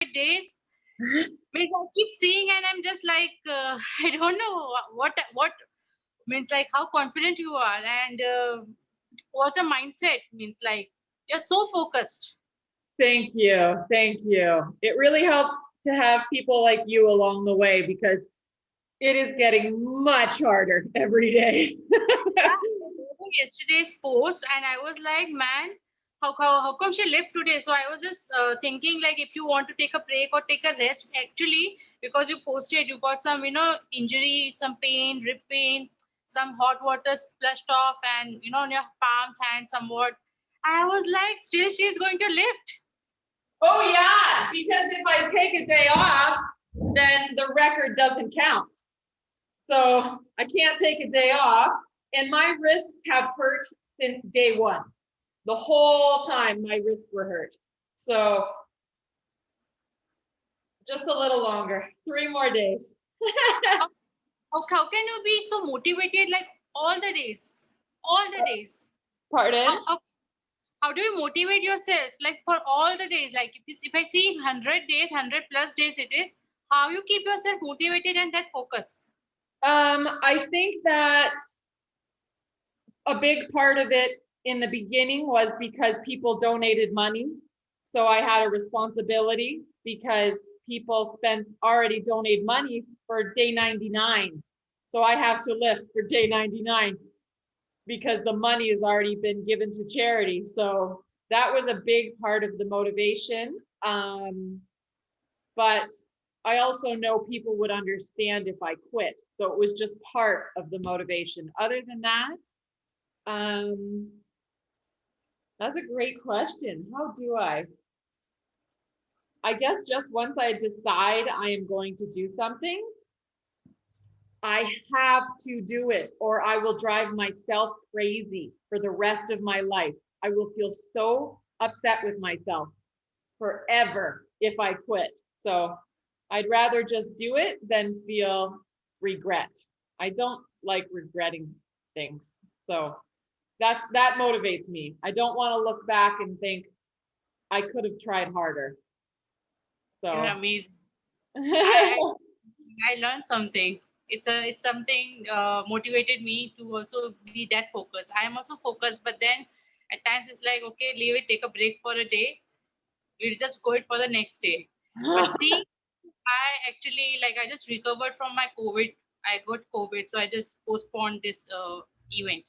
days. Means I keep seeing and I'm just like, I don't know what means like how confident you are and what's the mindset means like you're so focused. Thank you. Thank you. It really helps to have people like you along the way because it is getting much harder every day. Yeah, I read yesterday's post and I was like, man, how come she left today? So I was just thinking like if you want to take a break or take a rest, actually, because you posted, you got some, injury, some pain, rib pain, some hot water splashed off and, on your palms, hands, somewhat. I was like, still she's going to lift. Oh, yeah, because if I take a day off, then the record doesn't count. So I can't take a day off. And my wrists have hurt since day one. The whole time my wrists were hurt. So just a little longer, 3 more days. How can you be so motivated like all the days? All the days. Pardon? How do you motivate yourself like for all the days? Like if I see 100 days, 100 plus days it is, how you keep yourself motivated and that focus? I think that a big part of it in the beginning was because people donated money. So I had a responsibility because people already donate money for day 99. So I have to lift for day 99 because the money has already been given to charity. So that was a big part of the motivation. But I also know people would understand if I quit. So it was just part of the motivation. Other than that, that's a great question. How do I? I guess just once I decide I am going to do something, I have to do it or I will drive myself crazy for the rest of my life. I will feel so upset with myself forever if I quit. So I'd rather just do it than feel regret. I don't like regretting things. So that motivates me. I don't want to look back and think I could have tried harder. So You're amazing. I learned something. It's something motivated me to also be that focused. I am also focused, but then at times it's like okay, leave it, take a break for a day. We'll just go it for the next day. But see, I actually like I just recovered from my COVID. I got COVID, so I just postponed this event.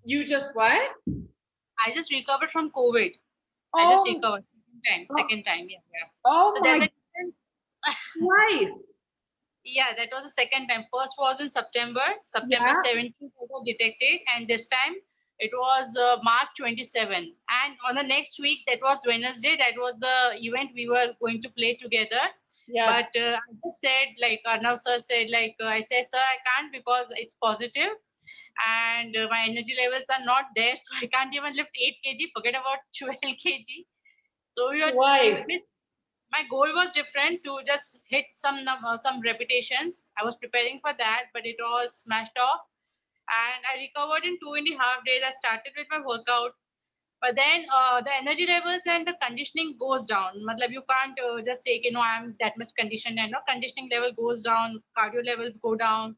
You just what? I just recovered from COVID. I just Oh, recovered second time, yeah, yeah. oh So there's my, a difference. nice. Yeah, that was the second time. First was in September. September Yeah. 17th I was detected, and this time it was March 27th. And on the next week, that was Wednesday. That was the event we were going to play together. Yes. But I just said, like Arnav sir said, like I said, sir, I can't because it's positive, and my energy levels are not there, so I can't even lift 8 kg. Forget about 12 kg. So Twice. my goal was different to just hit some repetitions. I was preparing for that, but it was smashed off. And I recovered in 2.5 days. I started with my workout, but then the energy levels and the conditioning goes down. Matlab, you can't just say, I'm that much conditioned, and conditioning level goes down, cardio levels go down.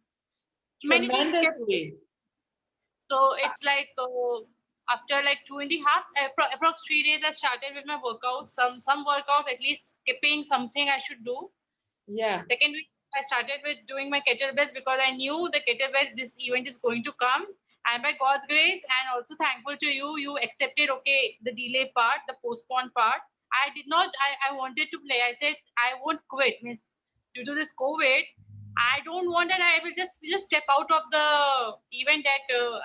Many things kept. Tremendously. So it's like after like 2.5, approx 3 days, I started with my workouts. Some workouts at least skipping something I should do. Yeah. Second week, I started with doing my kettlebells because I knew the kettlebell, this event is going to come. And by God's grace, and also thankful to you, you accepted, okay, the delay part, the postponed part. I did not, I wanted to play. I said, I won't quit. Means due to this COVID, I don't want that. I will just step out of the event that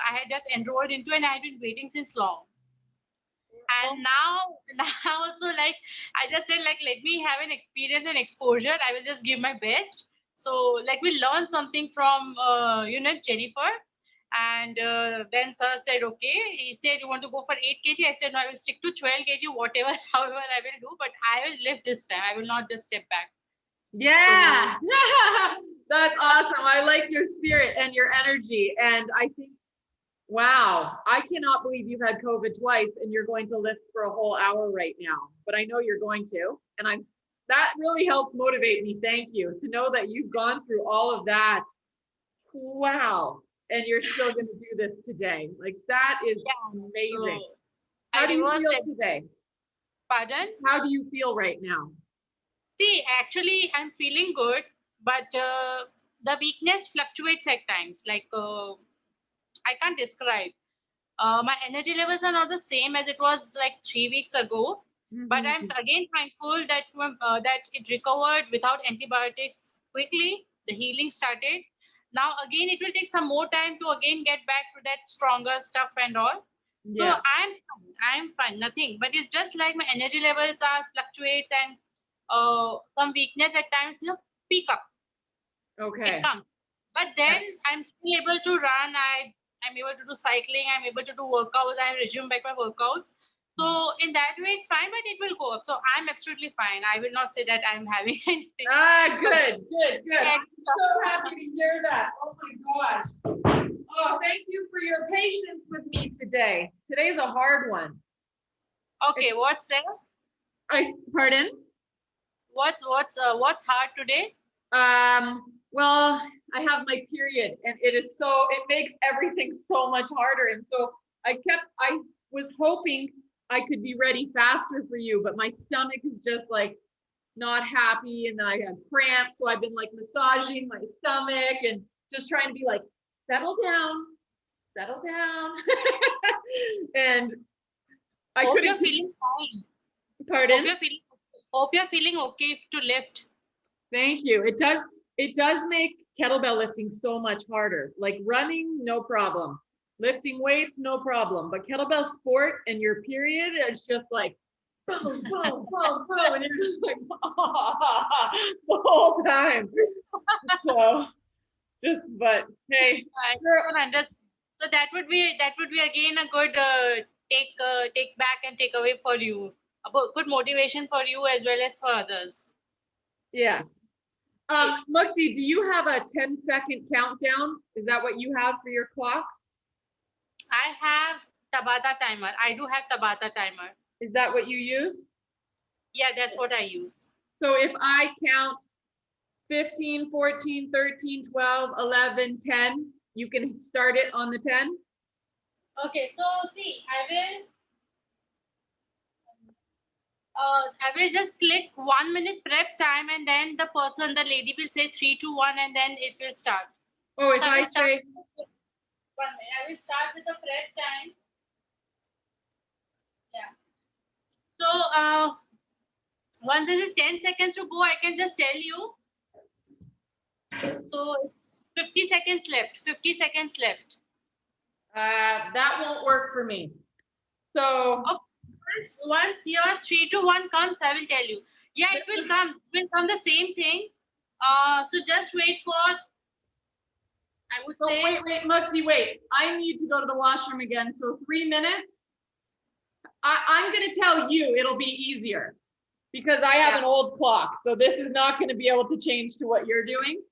I had just enrolled into and I had been waiting since long. And now also like I just said like let me have an experience and exposure. I will just give my best. So like we learned something from Jennifer. And then sir said okay, he said you want to go for 8 kg. I said no, I will stick to 12 kg, whatever however I will do, but I will live this time. I will not just step back. Yeah. That's awesome. I like your spirit and your energy. And I think Wow, I cannot believe you've had COVID twice and you're going to lift for a whole hour right now, but I know you're going to, and that really helped motivate me. Thank you to know that you've gone through all of that. Wow, and you're still going to do this today. Like that is Yeah. amazing. So How do it you was, feel today? pardon? How do you feel right now? See, actually, I'm feeling good, but the weakness fluctuates at times. Like I can't describe. My energy levels are not the same as it was like 3 weeks ago. But I'm Mhm. again thankful that that it recovered without antibiotics quickly. The healing started. Now again, it will take some more time to again get back to that stronger stuff and all. So Yeah. I'm fine. I'm fine. Nothing. But it's just like my energy levels are fluctuates and some weakness at times. Peak up. It Okay. comes. But then I'm still able to run. I'm able to do cycling. I'm able to do workouts. I resume back my workouts. So in that way, it's fine, but it will go up. So I'm absolutely fine. I will not say that I'm having anything. Good, good, good. Yeah. I'm so happy to hear that. Oh my gosh. Oh, thank you for your patience with me today. Today's a hard one. Okay, what's there? Pardon? What's hard today? Well, I have my period and it makes everything so much harder. And so I was hoping I could be ready faster for you, but my stomach is just like not happy. And then I have cramps. So I've been like massaging my stomach and just trying to be like, settle down, settle down. And I Hope you're couldn't, feeling fine. pardon? Hope you're feeling okay to lift. Thank you. It does make kettlebell lifting so much harder. Like running, no problem. Lifting weights, no problem. But kettlebell sport and your period, it's just like boom, boom, boom, boom, and you're just like the whole time. So but hey, I girl, can understand. So that would be again a good take back and take away for you. Good motivation for you as well as for others. yes. Okay. Mukti, do you have a 10-second countdown? Is that what you have for your clock? I have Tabata timer. I do have Tabata timer. Is that what you use? Yeah, that's what I use. So if I count 15, 14, 13, 12, 11, 10, you can start it on the 10. Okay, so see, I will just click 1 minute prep time, and then the lady will say 3, 2, 1, and then it will start. Oh, if So I I will start say, with 1 minute. I will start with the prep time. Yeah. So once it is 10 seconds to go, I can just tell you. So it's 50 seconds left. 50 seconds left. that won't work for me. So Okay. Once your 3, 2, 1 comes, I will tell you. Yeah, it will come. It will come the same thing. So just wait for, I would say. wait, Mukti, wait. I need to go to the washroom again. So 3 minutes. I'm going to tell you it'll be easier because I have an old clock. So this is not going to be able to change to what you're doing.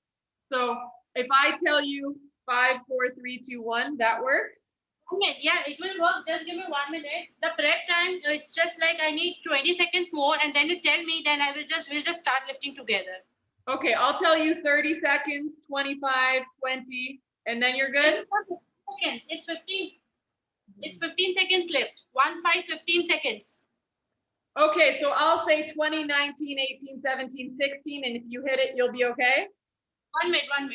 So if I tell you 5, 4, 3, 2, 1, that works. Okay, yeah, it will work. Just give me 1 minute. The prep time, it's just like I need 20 seconds more, and then you tell me, then we'll just start lifting together. Okay, I'll tell you 30 seconds, 25, 20, and then you're good? Seconds. It's 15. It's 15 seconds left. 1, 5, 15 seconds. Okay, so I'll say 20, 19, 18, 17, 16, and if you hit it, you'll be okay? 1 minute, ma'am.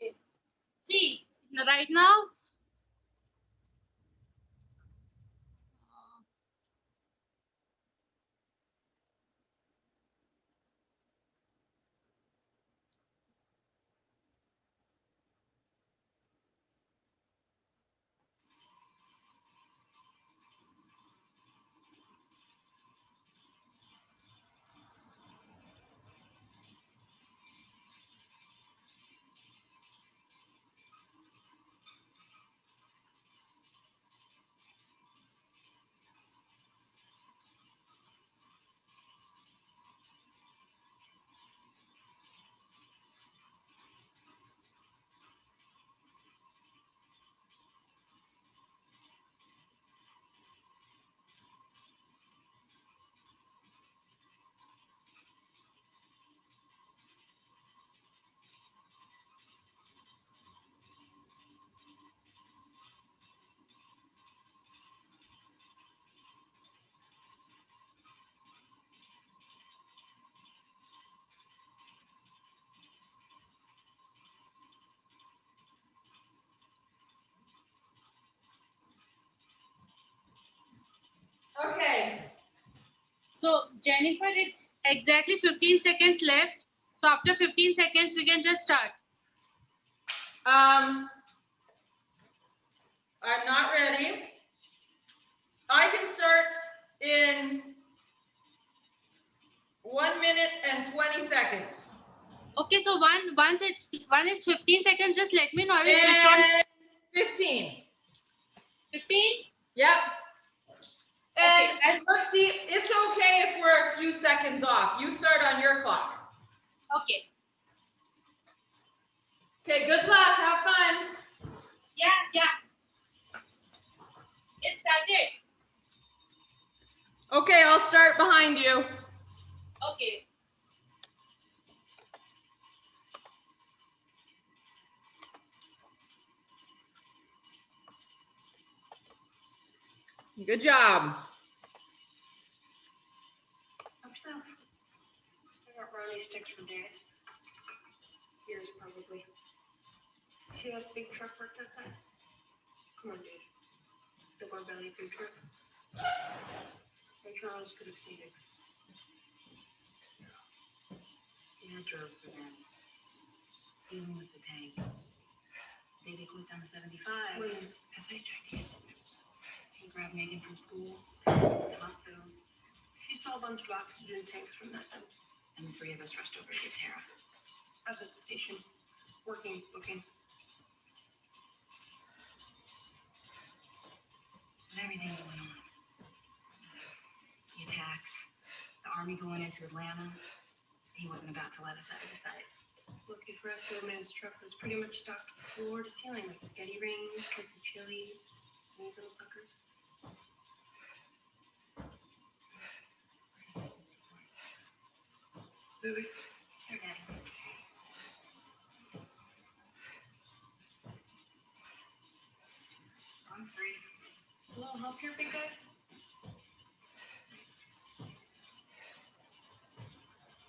Okay. See, right now, So Jennifer, is exactly 15 seconds left. So after 15 seconds, we can just start. I'm not ready. I can start in 1 minute and 20 seconds. Okay, so once it's 15 seconds, just let me know. I will switch on. 15. 15? Yep. And Okay, it's okay if we're a few seconds off. You start on your clock. Okay. Okay, good luck. Have fun. Yeah. It started. Okay, I'll start behind you. Okay. Good job. Help yourself. I got brownie sticks for days. Years, probably. See that big truck parked outside? Come on, dude. The Bar Belly food truck. I'm sure Charles could have seen it. Yeah, I drove for them. Even with the tank. Day they closed down the 75. When the SHIT hit. He grabbed Megan from school, the hospital. She stole a bunch of oxygen tanks from that dump. And the three of us rushed over to get Tara. I was at the station, working, looking. With everything going on. The attacks, the army going into Atlanta. He wasn't about to let us out of his sight. Lucky for us, the old man's truck was pretty much stocked floor to ceiling with steady rings, Kentucky chili, and these little suckers. Lily? Sure, Daddy. I'm free. A little help here, big guy?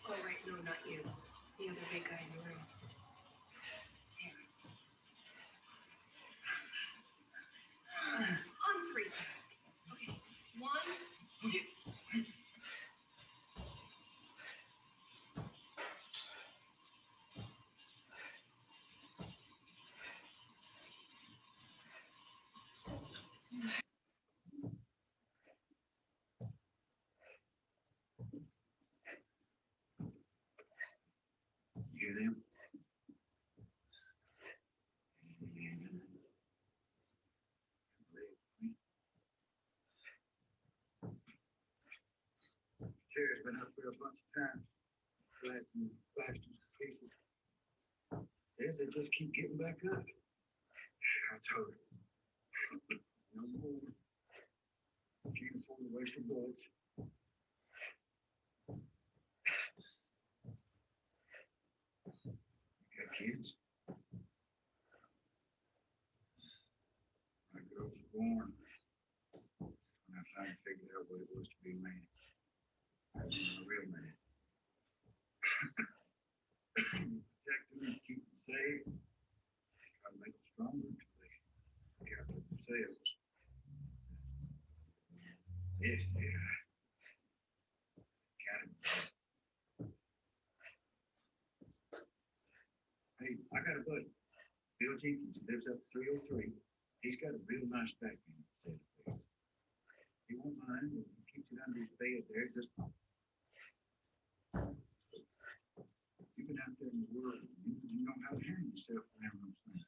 Oh, right, no, not you. The other big guy in the room. On three. Okay, 1, 2. You hear them? Tara's been up there a bunch of times, blasting pieces. Says they just keep getting back up. I told her, no more. Can't afford to waste your bullets. You got kids? My girls were born when I finally figured out what it was to be a man. I was a real man. Protect them and keep them safe. Try to make them stronger until they look out for themselves. Yes, they are. Got it. Hey, I got a buddy, Bill Jenkins, who lives up 303. He's got a real nice backyard. He won't mind. He keeps it under his bed there. Just you've been out there in the world. You know how to handle yourself around those things.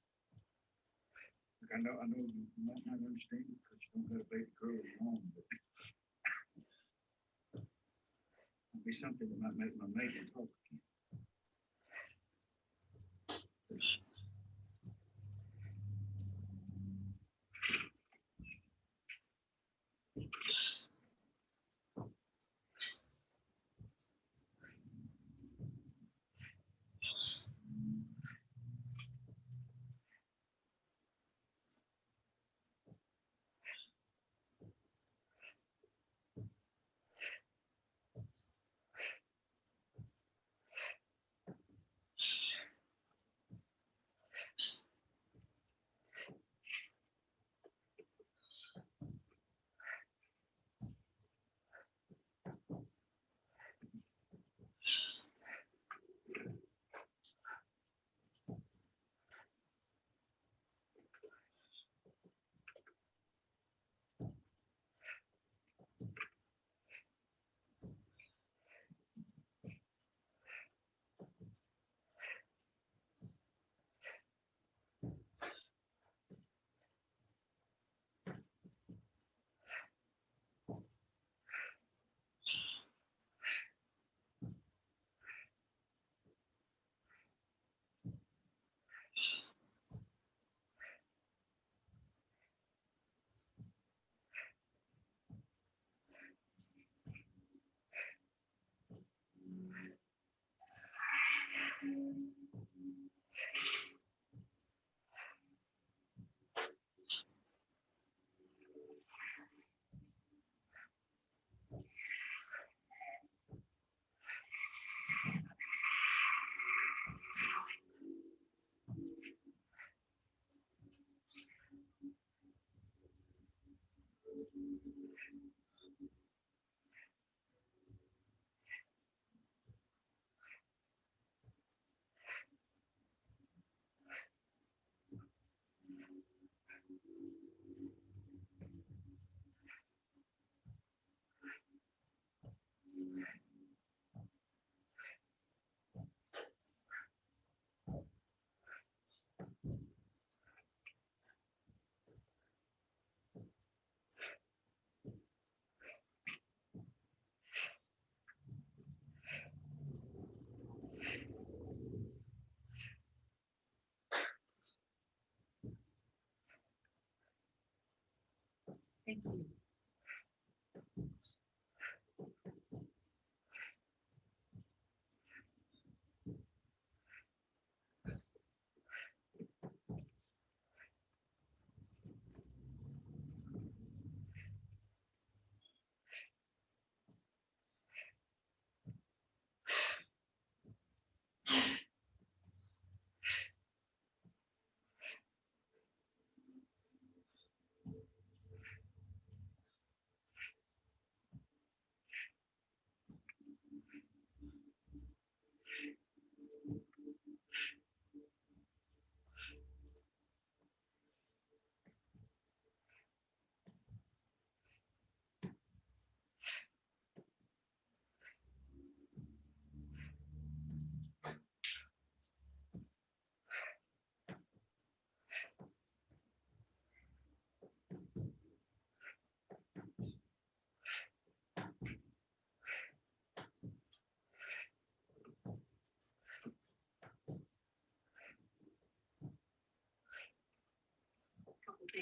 Look, I know you might not understand it because you don't got a baby girl of your own, but it'll be something that might make my mate talk again.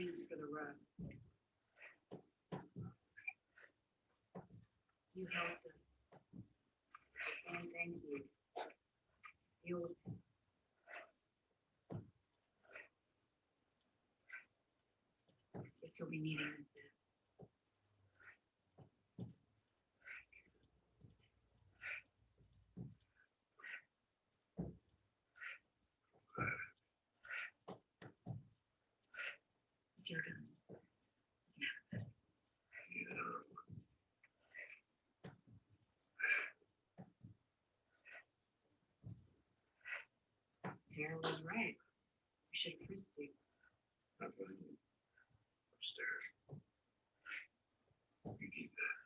Thanks for the rug. You helped us. We're saying thank you. Deal with it. Guess you'll be needing this then. It's your gun. Tara was right. We should have frisked you. Not letting you upstairs. You keep that.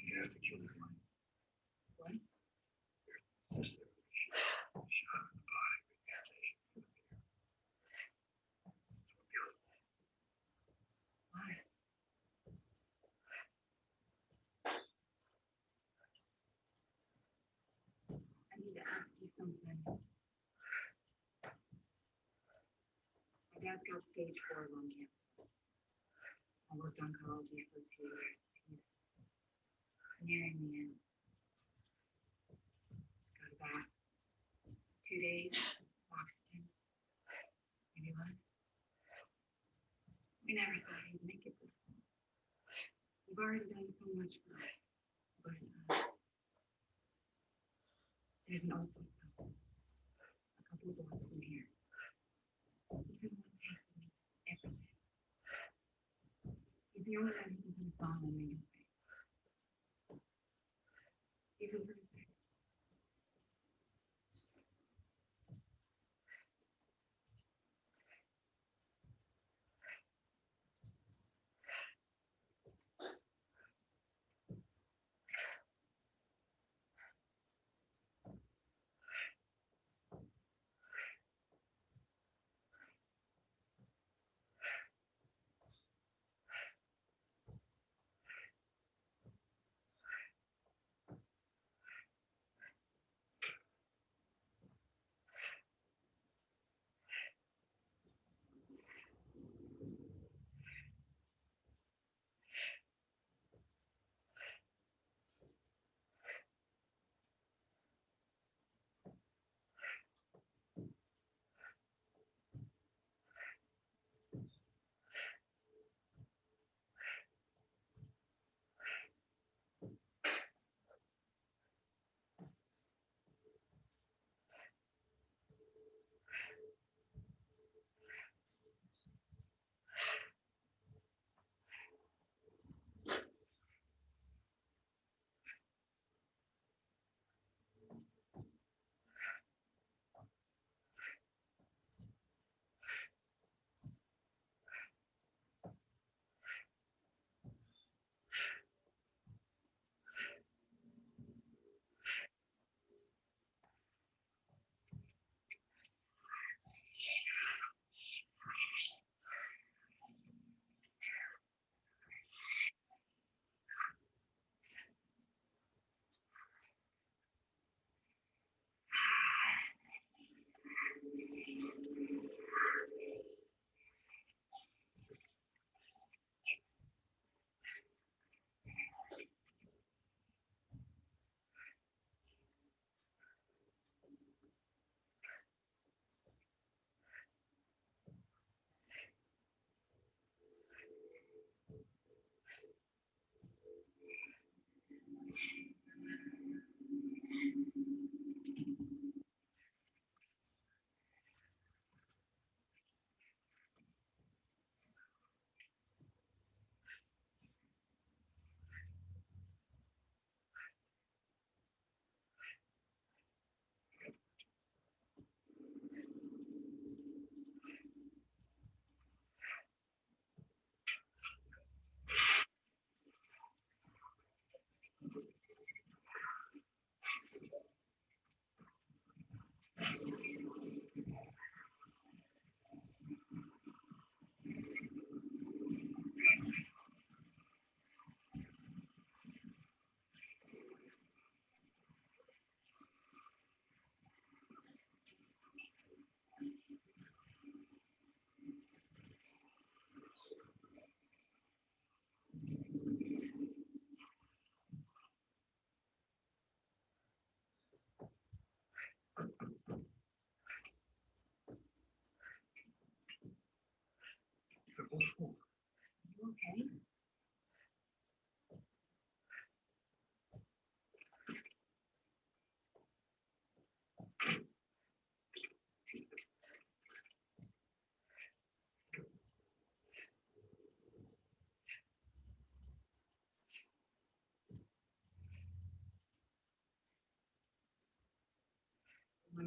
You have to kill your mind. What? Just a shot in the body, but you have to aim for the ear. That's what kills me. Why? I need to ask you something. My dad's got stage 4 lung cancer. I worked oncology for a few years. He's nearing the end. Just got about 2 days, oxygen, maybe less. We never thought he'd make it this far. You've already done so much for us, but there's an old folks home, a couple of blocks from here. Even one day for me, everything. He's the only one who can put a smile on Megan's face. Even for a second.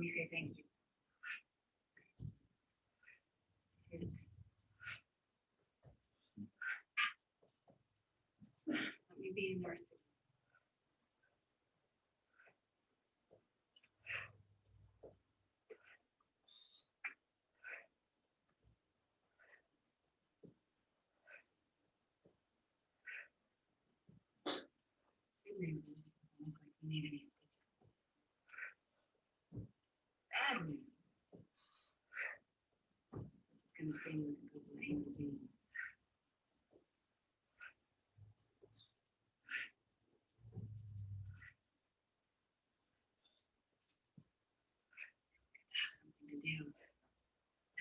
me say thank you. Let me be a nurse. Same reason you look like you need any stitches. Bad news. This is gonna sting like a couple of angry bees. Have something to do.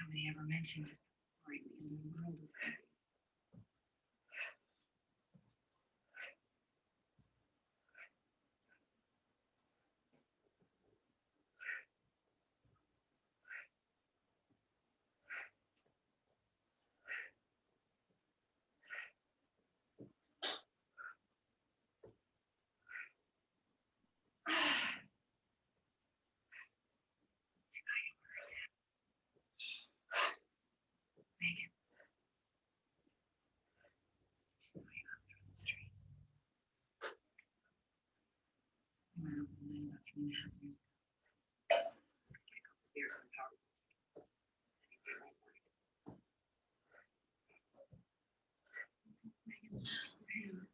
Nobody ever mentioned just how boring the indoor world was gonna be. Megan. She saw you out there on the street. You went over the line about 3.5 years ago. Get a couple beers and power. Said you'd be right back. Megan, for him.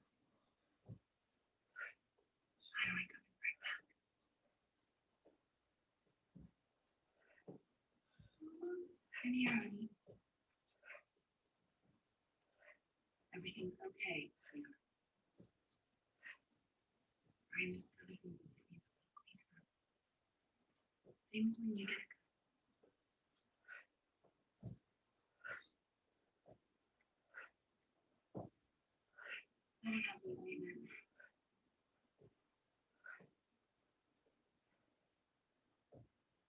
How do I come right back? I'm here, honey. Everything's okay, sweetheart. Brian's everything's okay. Same as when you get a cut. I don't have any nightmare.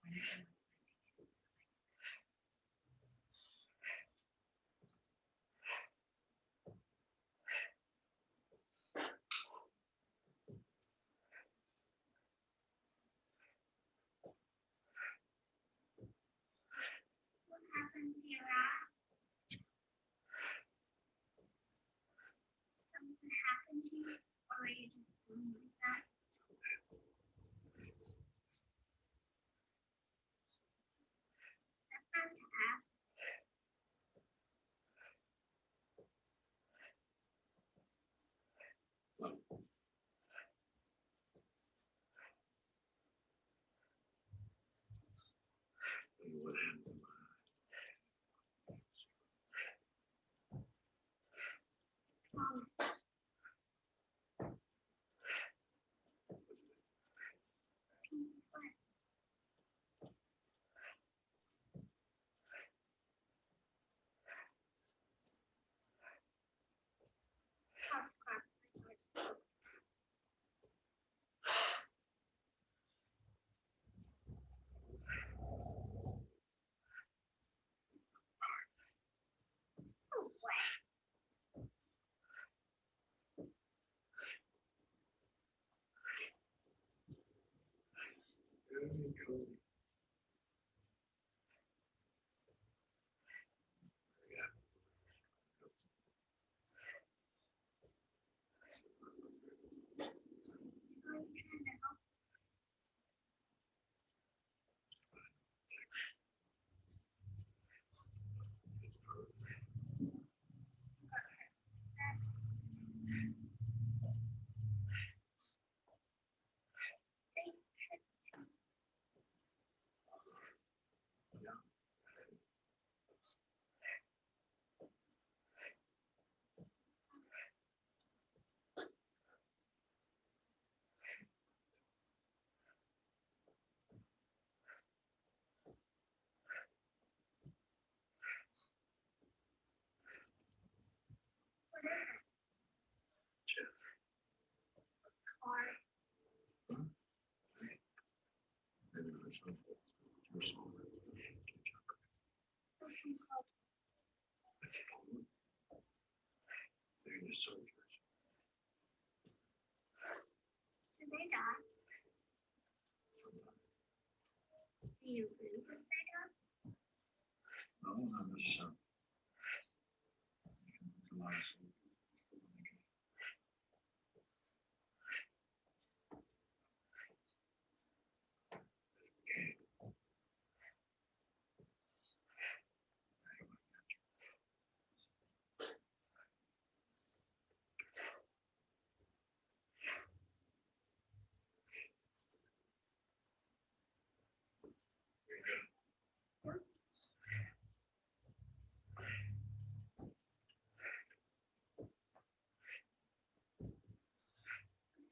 When I come What happened to your eye? Something happened to you? Or are you just born like that? That's not to ask. What happened to my Cody. Maybe my son you're smaller. This one called. That's a phone. They're the soldiers. Did they die? Sometimes. you agree with that? No, not necessarily. A lot of sleep.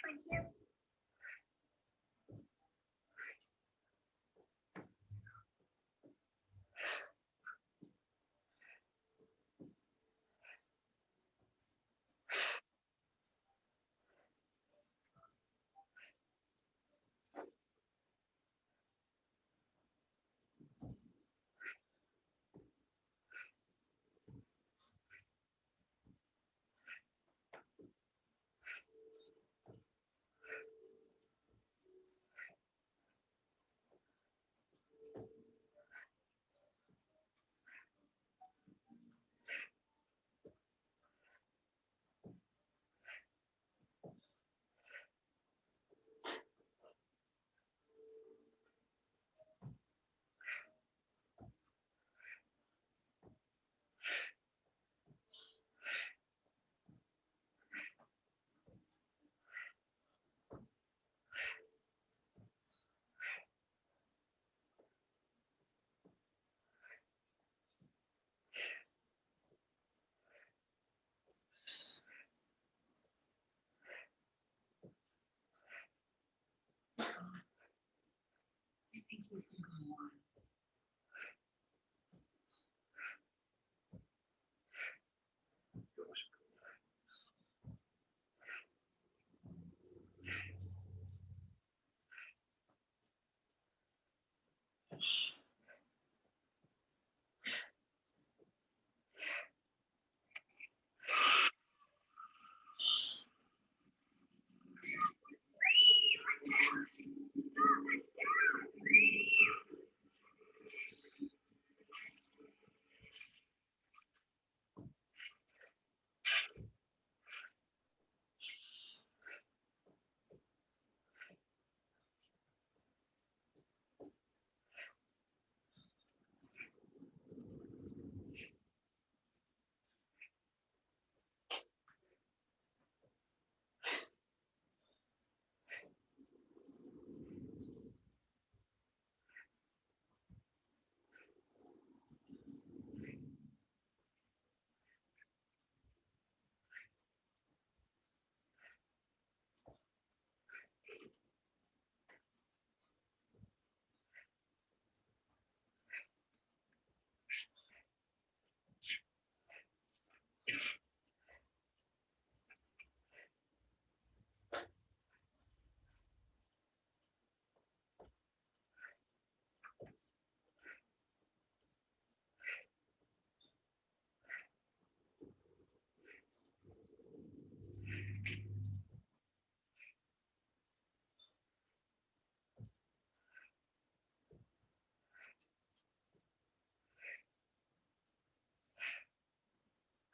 Thank you. I think he's been gone a while.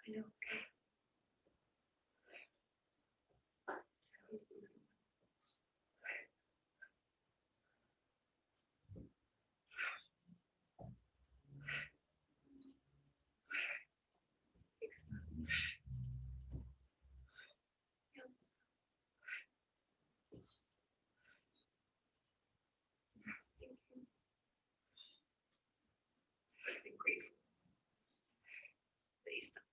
I know. I've been grateful that you stopped.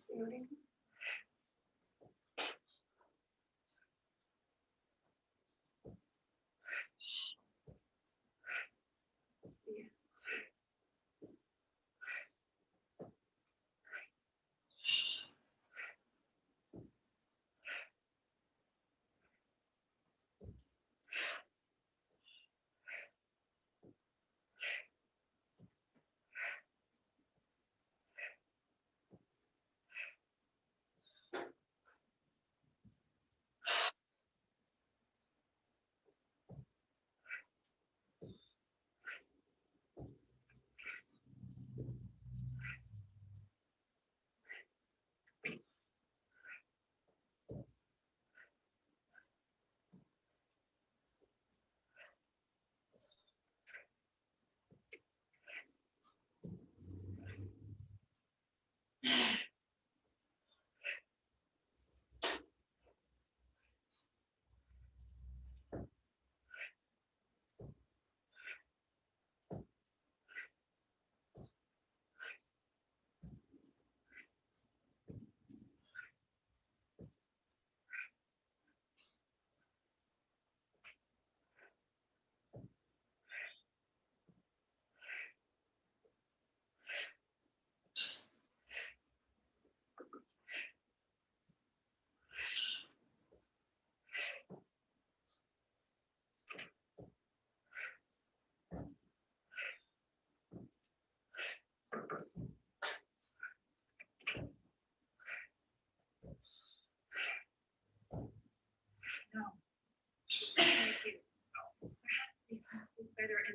You know what I mean? Yeah.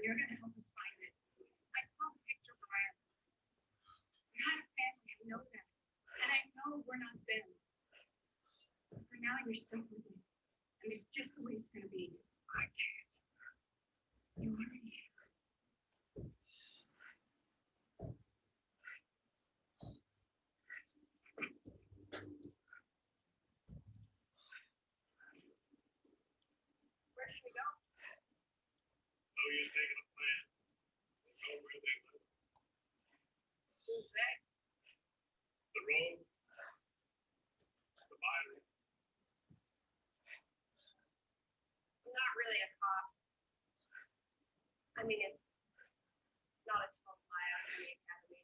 you're gonna help us find it. I saw the picture, Brian. You had a family, I know that. And I know we're not them. But for now, you're stuck with me. And it's just the way it's gonna be. I can't. You already have. Where should we go? No use making a plan. We'll go where they live. Who's that? The road, the Bible. I'm not really a cop. I mean, it's not a total lie out of the academy.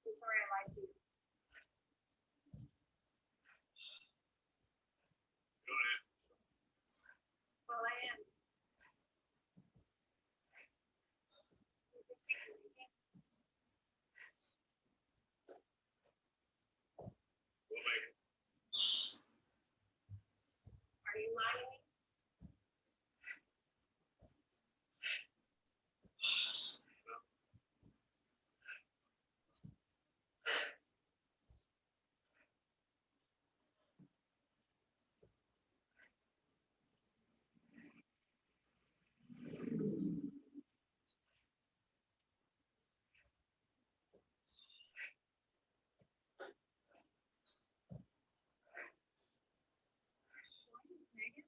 I'm sorry I lied to you. Go ahead. Well, I am. We'll make it. Are you lying to me? Megan?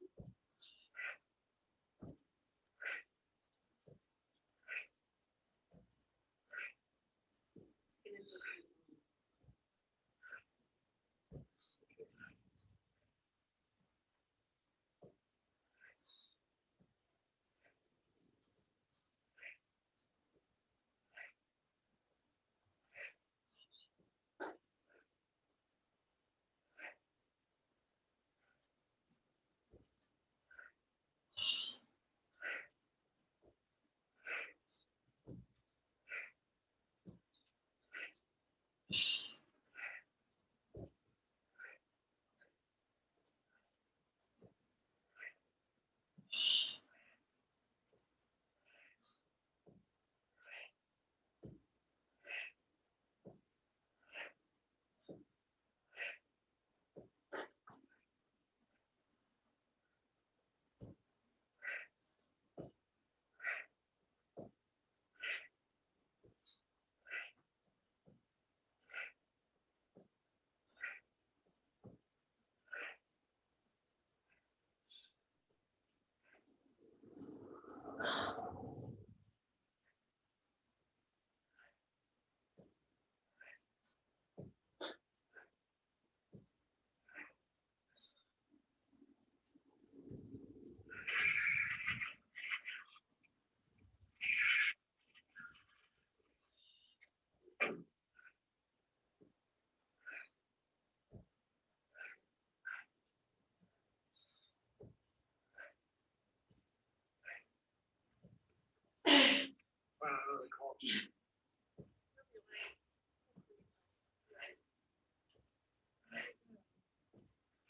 Find another corpse.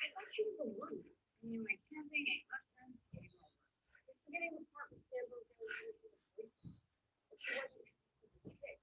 I thought she was the one. I mean, my camping, I left them. We're forgetting the part where Stan broke down and she was asleep. But she wasn't. Okay.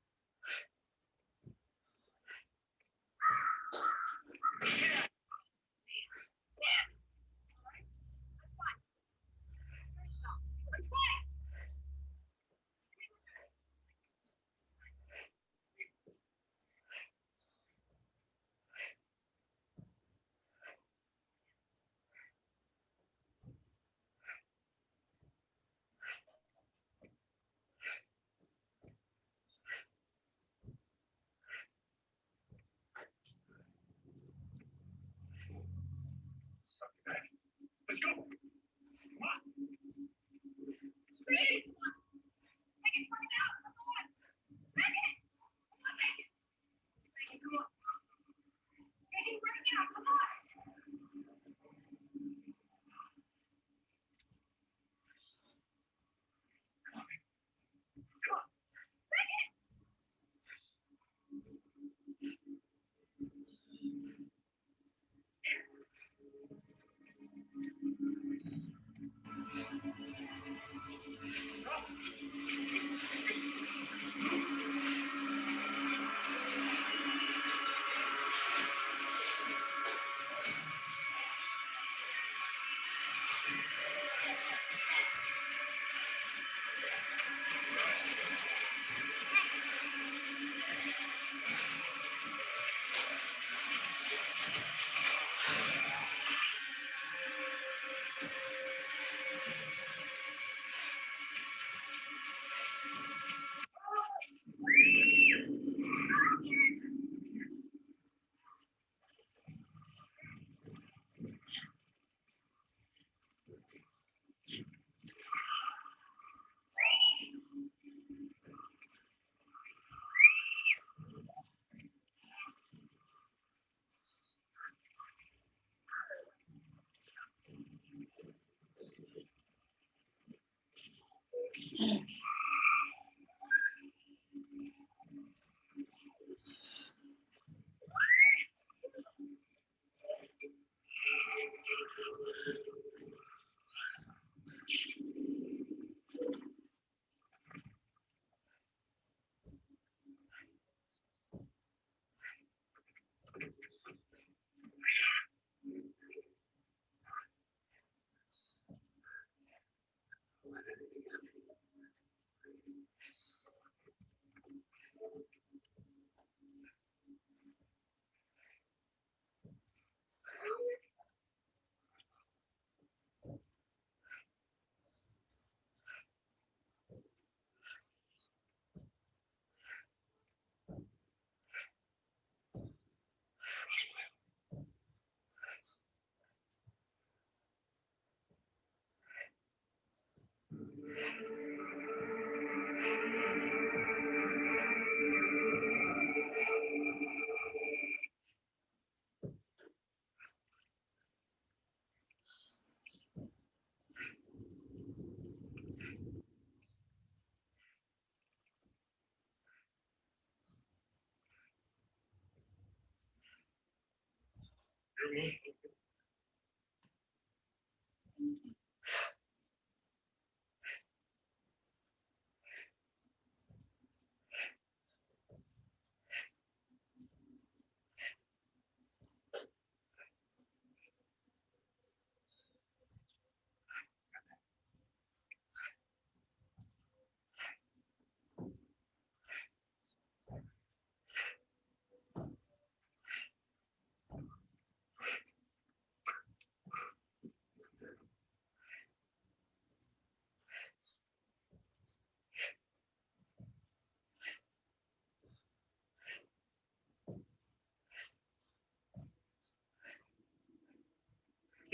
You're welcome.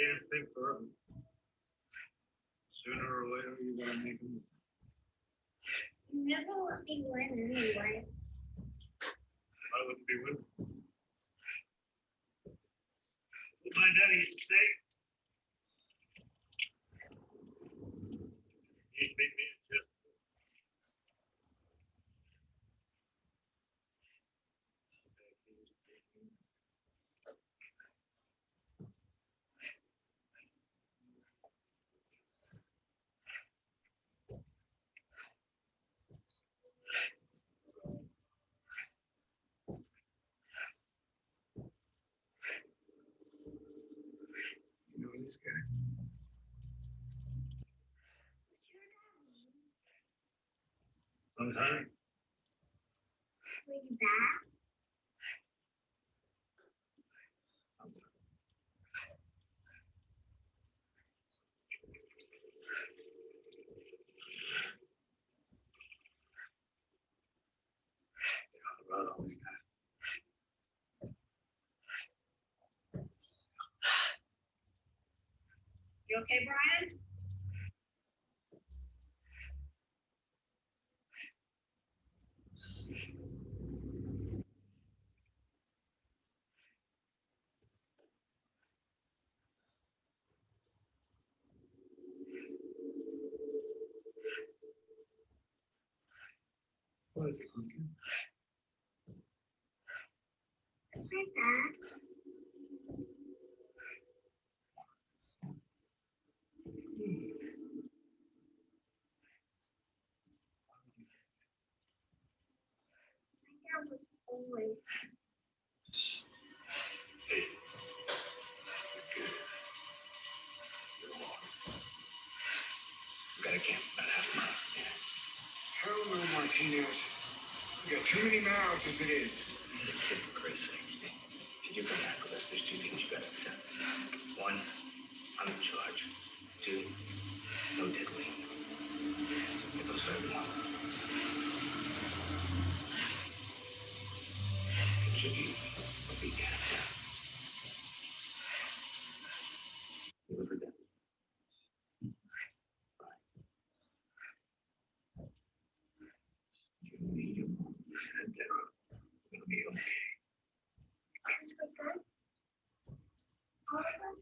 Can't think forever. Sooner or later, you gotta make them. You never let me win anyway. I wouldn't be with them. What my daddy used to say. He'd make me adjust. You know this guy? Sometime. Were you back? Sometime. About all this time. You okay, Brian? What is it, Pumpkin? It's my dad. My dad was always. Hey. You're good. You're walking. We got a camp about half a mile from here. Hell no, Martinez. We got too many miles as it is. He's a kid, for Christ's sake. If you do come back with us, there's two things you gotta accept. One, I'm in charge. Two, no dead weight. It goes for everyone. Contribute or be cast out. Deliver them. You need your mom and Dara. It'll be okay. Because we're good. All of us.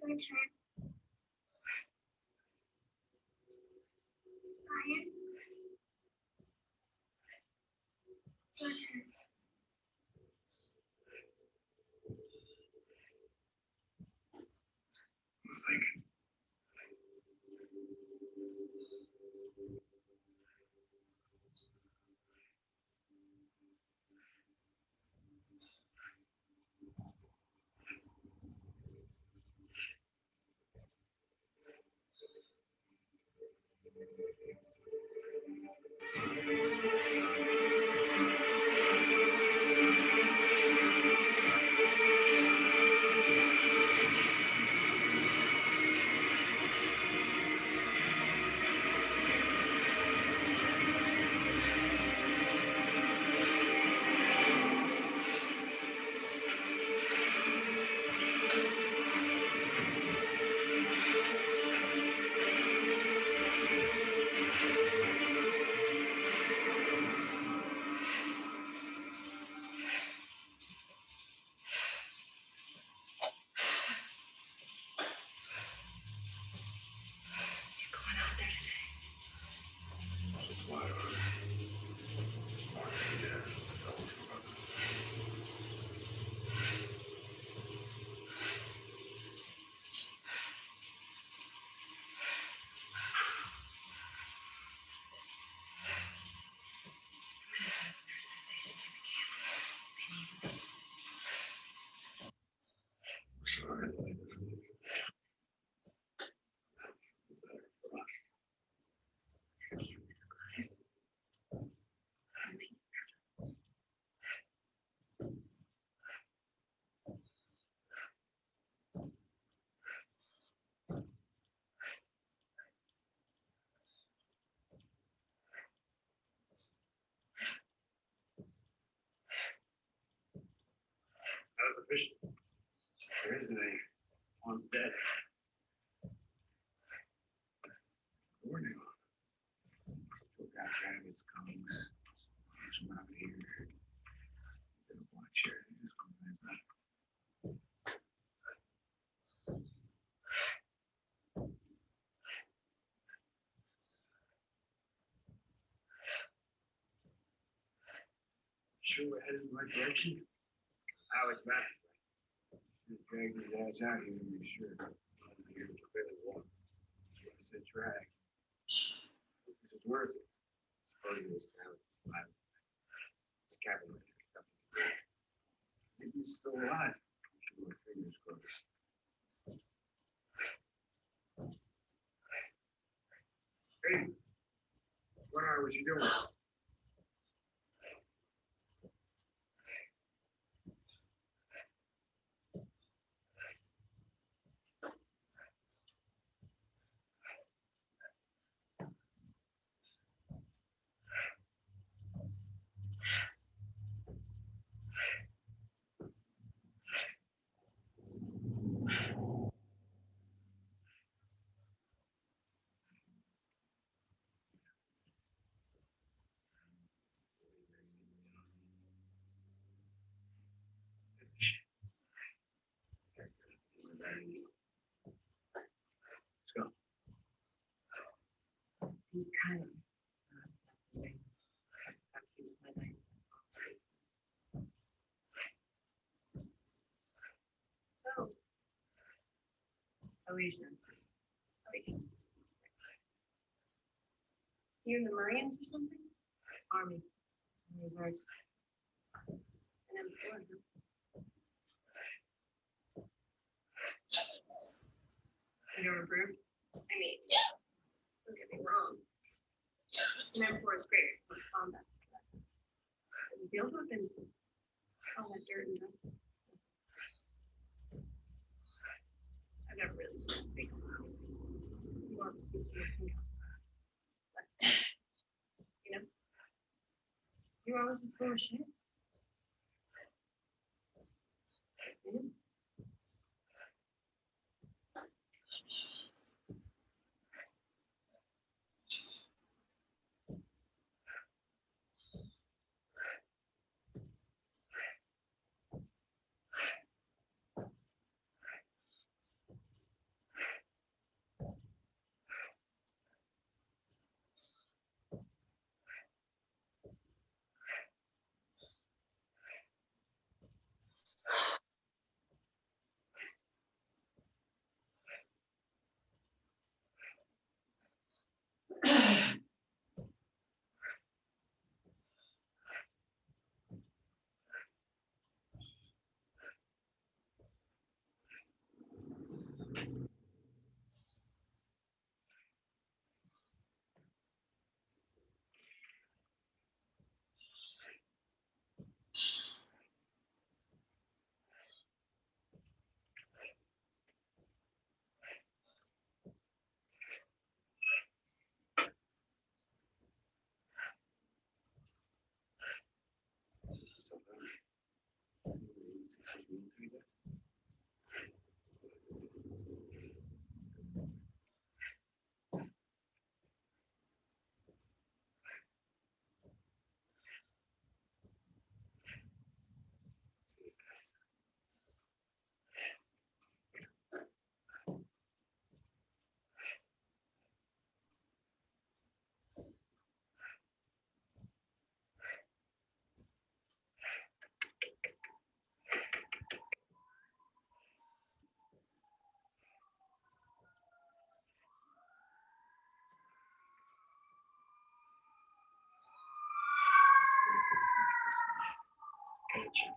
Your turn. Brian. Your turn. I was thinking. Mom's dead. Morning. Still got Travis Combs. From out here. Gonna watch her. Who's going on? Sure we're headed in the right direction? I was back. Just drag his ass out here to make sure. Here to clear the walk. I said drags. This is worth it. Suppose it was this cabin. Maybe he's still alive. Keep my fingers crossed. Hey, what was you doing? Let's go. So, Alicia. You in the Marines or something? Army. Reserves. And I'm bored. You don't approve? I mean, don't get me wrong. And M4 is great for close combat. The field weapon, all that dirt and dust. I've never really wanted to think about it. You want to speak to me. You know? You're always just full of shit. You know? Gotcha.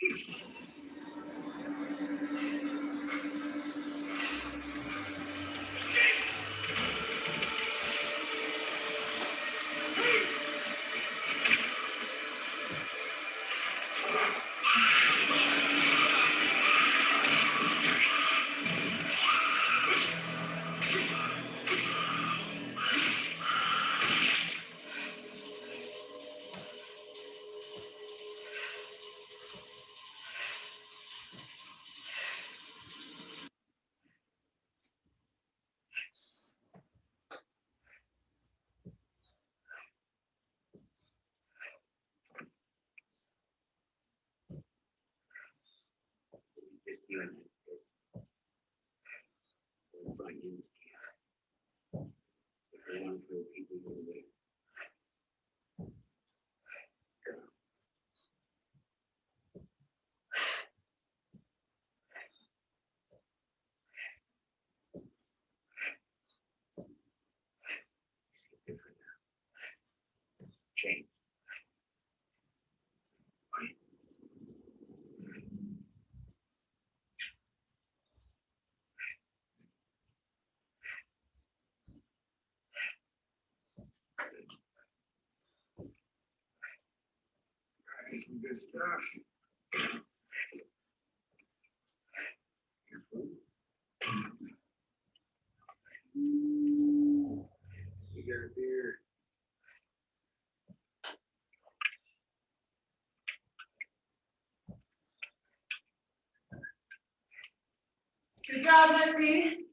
Just you and me. We'll find you. If you want to feel people over there. Different now. Change. Some good stuff. You got a beer. Good job, Jesse.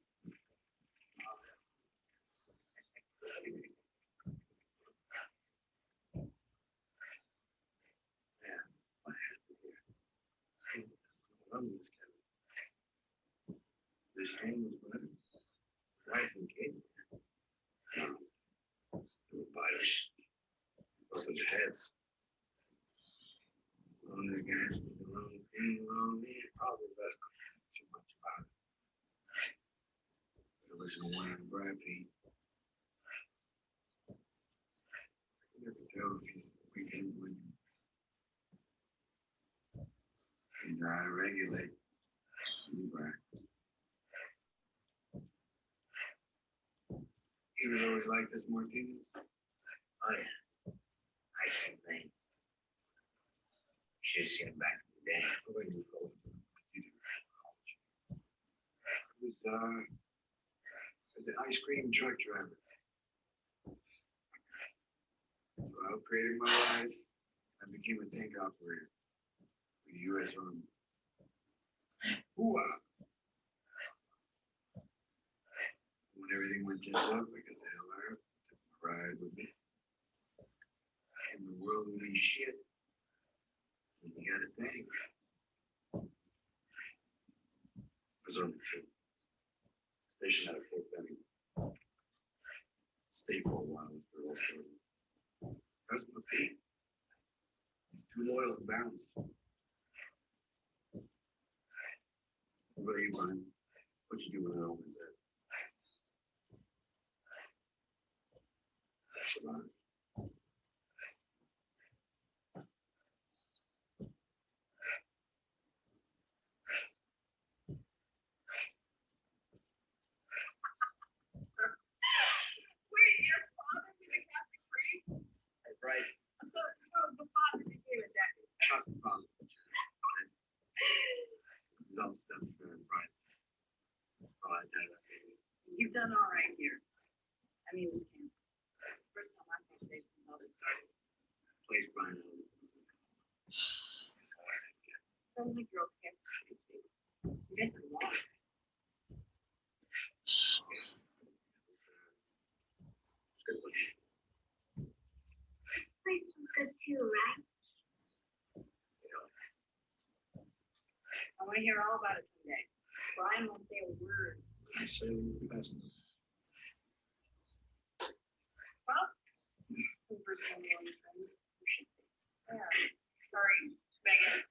The stream was running. Wife and kid. They were biters. Both of their heads. One of the guys with the wrong thing, wrong man. Probably best not to think too much about it. But listen to one of the Brad Pete. I can never tell if he's weekend blinking. He's trying to regulate. Right. He was always like this, Martinez. Oh yeah, I seen things. Should have seen him back in the day. What about you, fellas? I was an ice cream truck driver. So I upgraded my life. I became a tank operator for the U.S. Army. Hoo-ah! When everything went tits up, I got the hell out. Took my ride with me. And the world would be shit. And you got a tank. I was Army 2. Stationed out of Fort Benning. Stayed for a while after all started. That's my Pete. He's too loyal and balanced. What about you, Brian? What you do when I open that? That's a lot. Wait, your father was a Catholic priest? That's right. So the father became a deputy. Trust me, Father. This is all stuff for Brian. That's all I tell you. You've done all right here. I mean, this camp. First time I've been safe since all this started. Place Brian. Sounds like your old camp is pretty sweet. You guys are long. Good place. Place is good too, right? I want to hear all about it someday. Brian won't say a word. I say we best. Well, the first one you friend. Yeah. Sorry, Megan.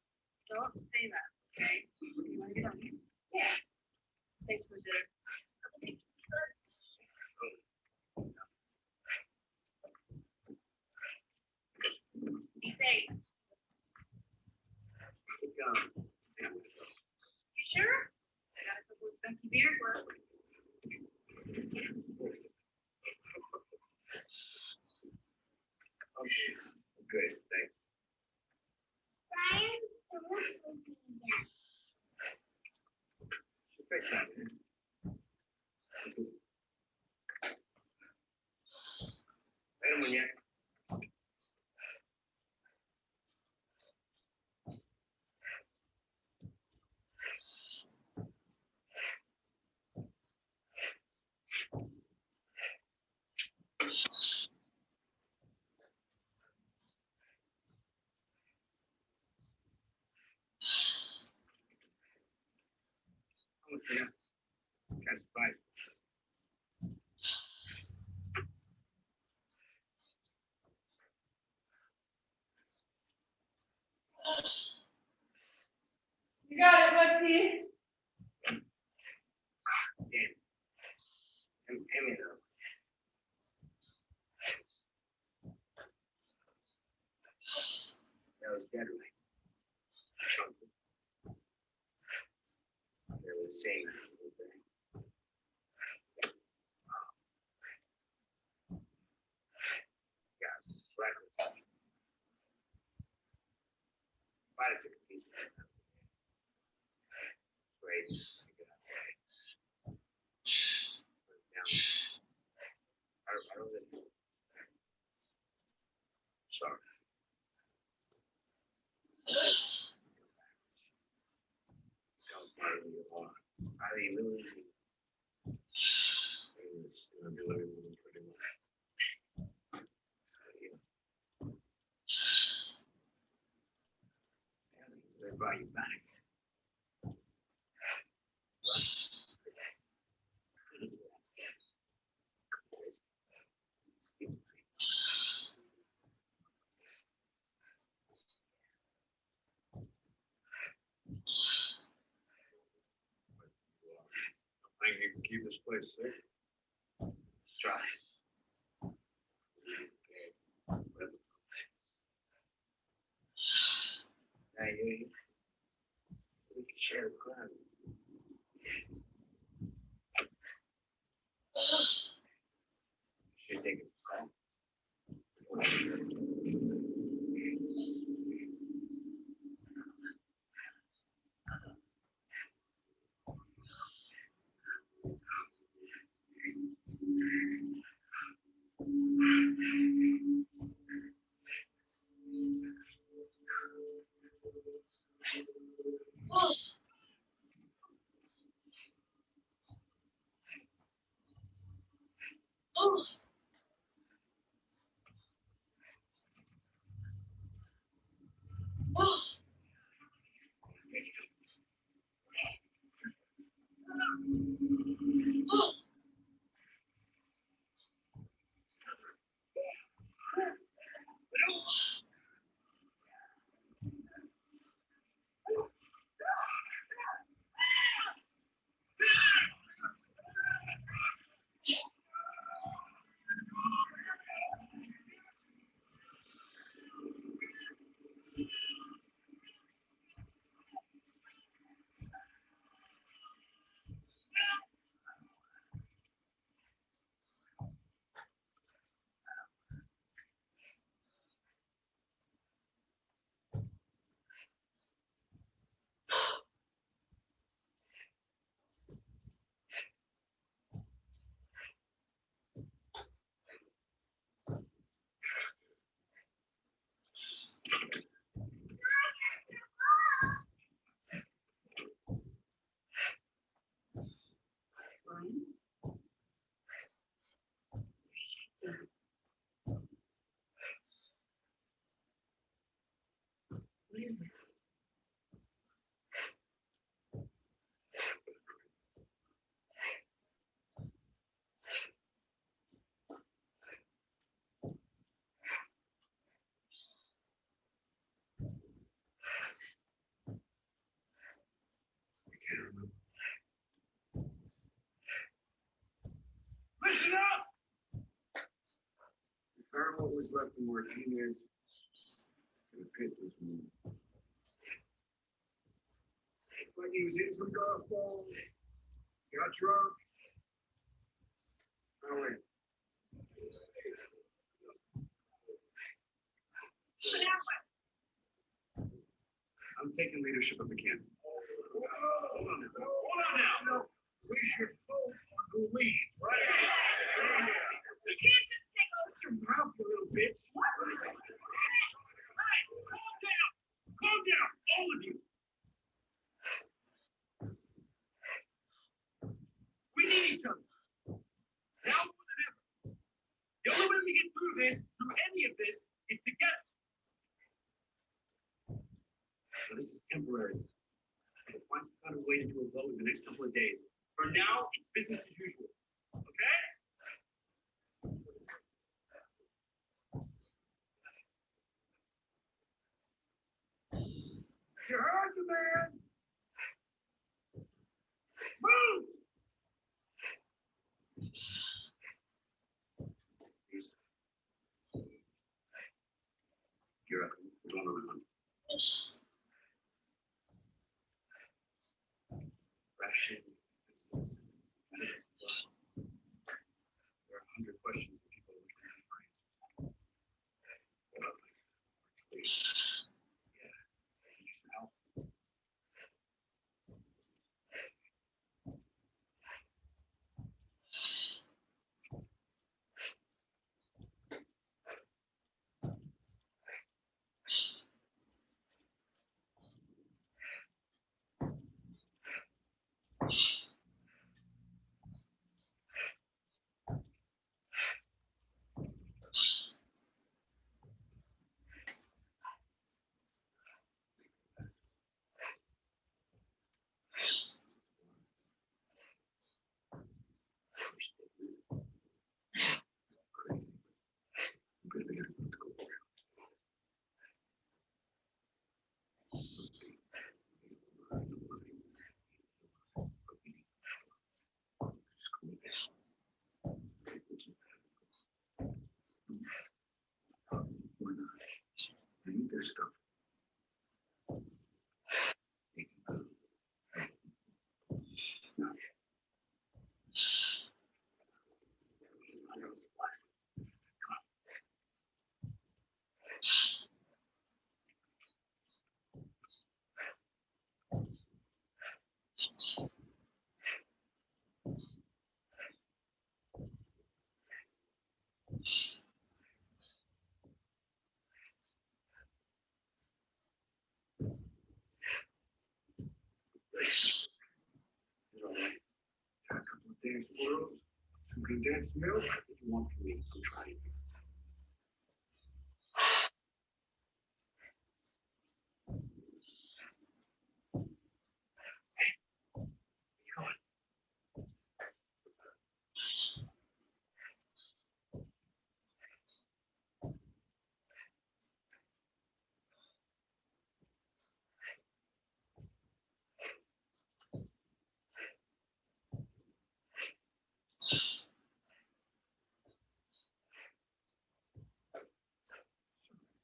Don't say that, okay? You want to get on here? Yeah. Thanks for dinner. Be safe. Good job. right side. Wait a minute. Almost forgot. Got spice. You got it, Lexi. Damn. Hand me though. That was deadly. They were saying. Yeah, reckless. Might have took a piece of it. Great. Put it down. I don't really. Sorry. Don't bother me a lot. I think Louis is delivering pretty much. So, yeah. They brought you back. I think you can keep this place safe. Try. Now you we can share the crowd. Should take it's call. What is that? I can't remember. Listen up! We found what was left of Martinez in the pit this morning. Like he was in some golf balls, got drunk. I went. I'm taking leadership of the camp. now. We should vote on who leads, right? You can't just take over your mouth, you little bitch. Hey, calm down, all of you. We need each other. Now more than ever. The only way we get through this, through any of this, is together. Now, this is temporary. We'll find some kind of way to do a vote in the next couple of days. For now, it's business as usual. Okay? You heard the man? Move! You're up. We're going on. Ration, business, medical supplies. There are 100 questions that people are looking for answers. Well, please. Yeah. Need some help. Why not? I need their stuff. They can go. No. I know it's wise. Is it all right? Got a couple of days world, some condensed milk. What do you want from me? I'm trying.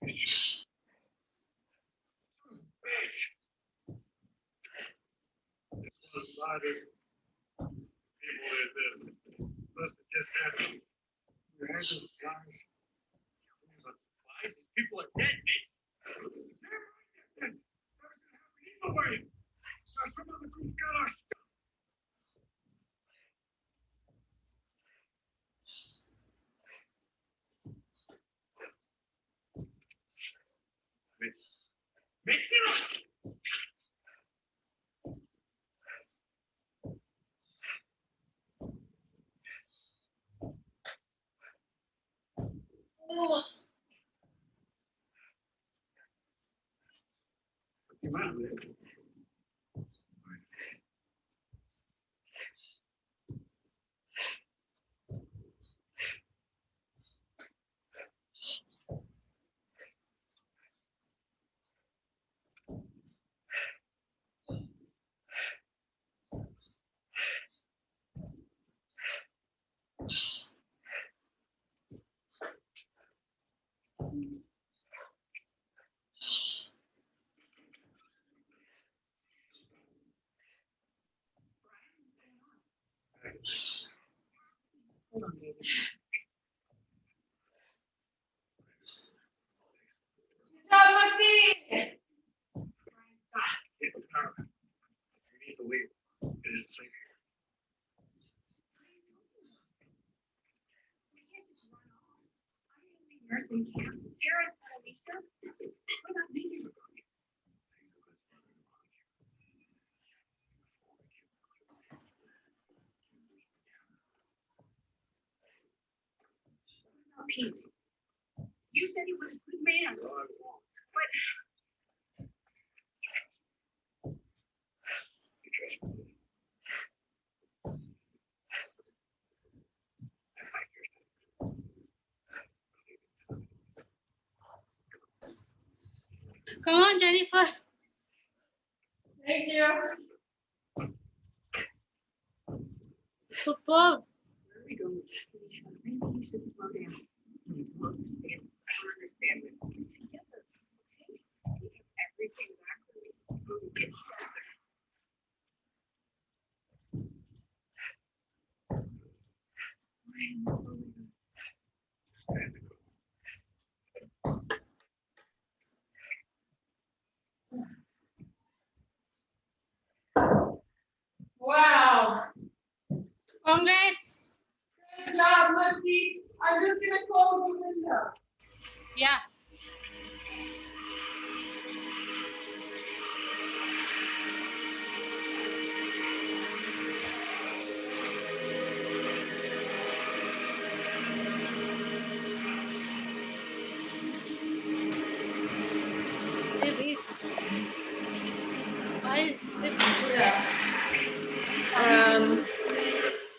Bitch. It's one of the oddest people that this. Must have just happened. You had this guys. But supplies, these people are dead, bitch. They're dead. That's gonna happen either way. Now some other group's got our stuff. Mix it up. You might live. nursing camp. Tara's got Alicia. What about me? Oh, Pete, you said he was a good man. But Come on, Jennifer. Thank you. Superb. where are we going? Maybe you should slow down. You need to understand. I don't understand this. Together, okay? We have everything back where we get shelter. Wow. Congrats. Good job, Lindsay. I'm just gonna close the window. Yeah.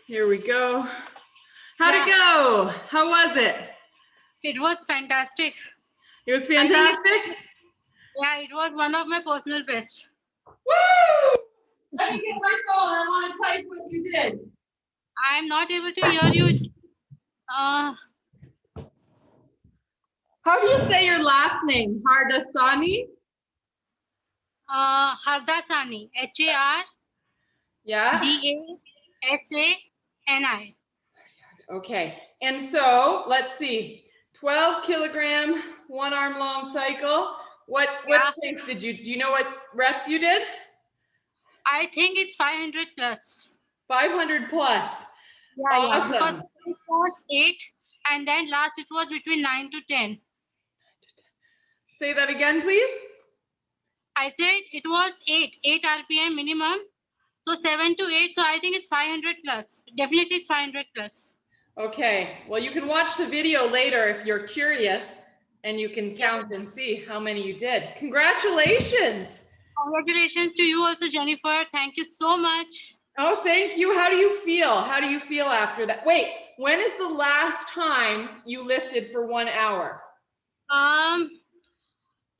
Here we go. How'd it go? How was it? It was fantastic. It was I think fantastic. Yeah, it was one of my personal best. Woo! Let me get my phone. I want to type what you did. I'm not able to hear you. How do you say your last name? Hardasani? Hardasani. Yeah. HARDASANI. Okay. And so let's see. 12 kilogram, 1 arm long cycle. What pace did you, do you know what reps you did? I think it's 500 plus. 500 plus. Yeah, Awesome. because it was 8 and then last it was between 9 to 10. Say that again, please. I said it was 8 RPM minimum. So 7 to 8. So I think it's 500 plus. Definitely it's 500 plus. Okay. Well, you can watch the video later if you're curious and you can count and see how many you did. Congratulations. Congratulations to you also, Jennifer. Thank you so much. Oh, thank you. How do you feel? How do you feel after that? Wait, when is the last time you lifted for 1 hour?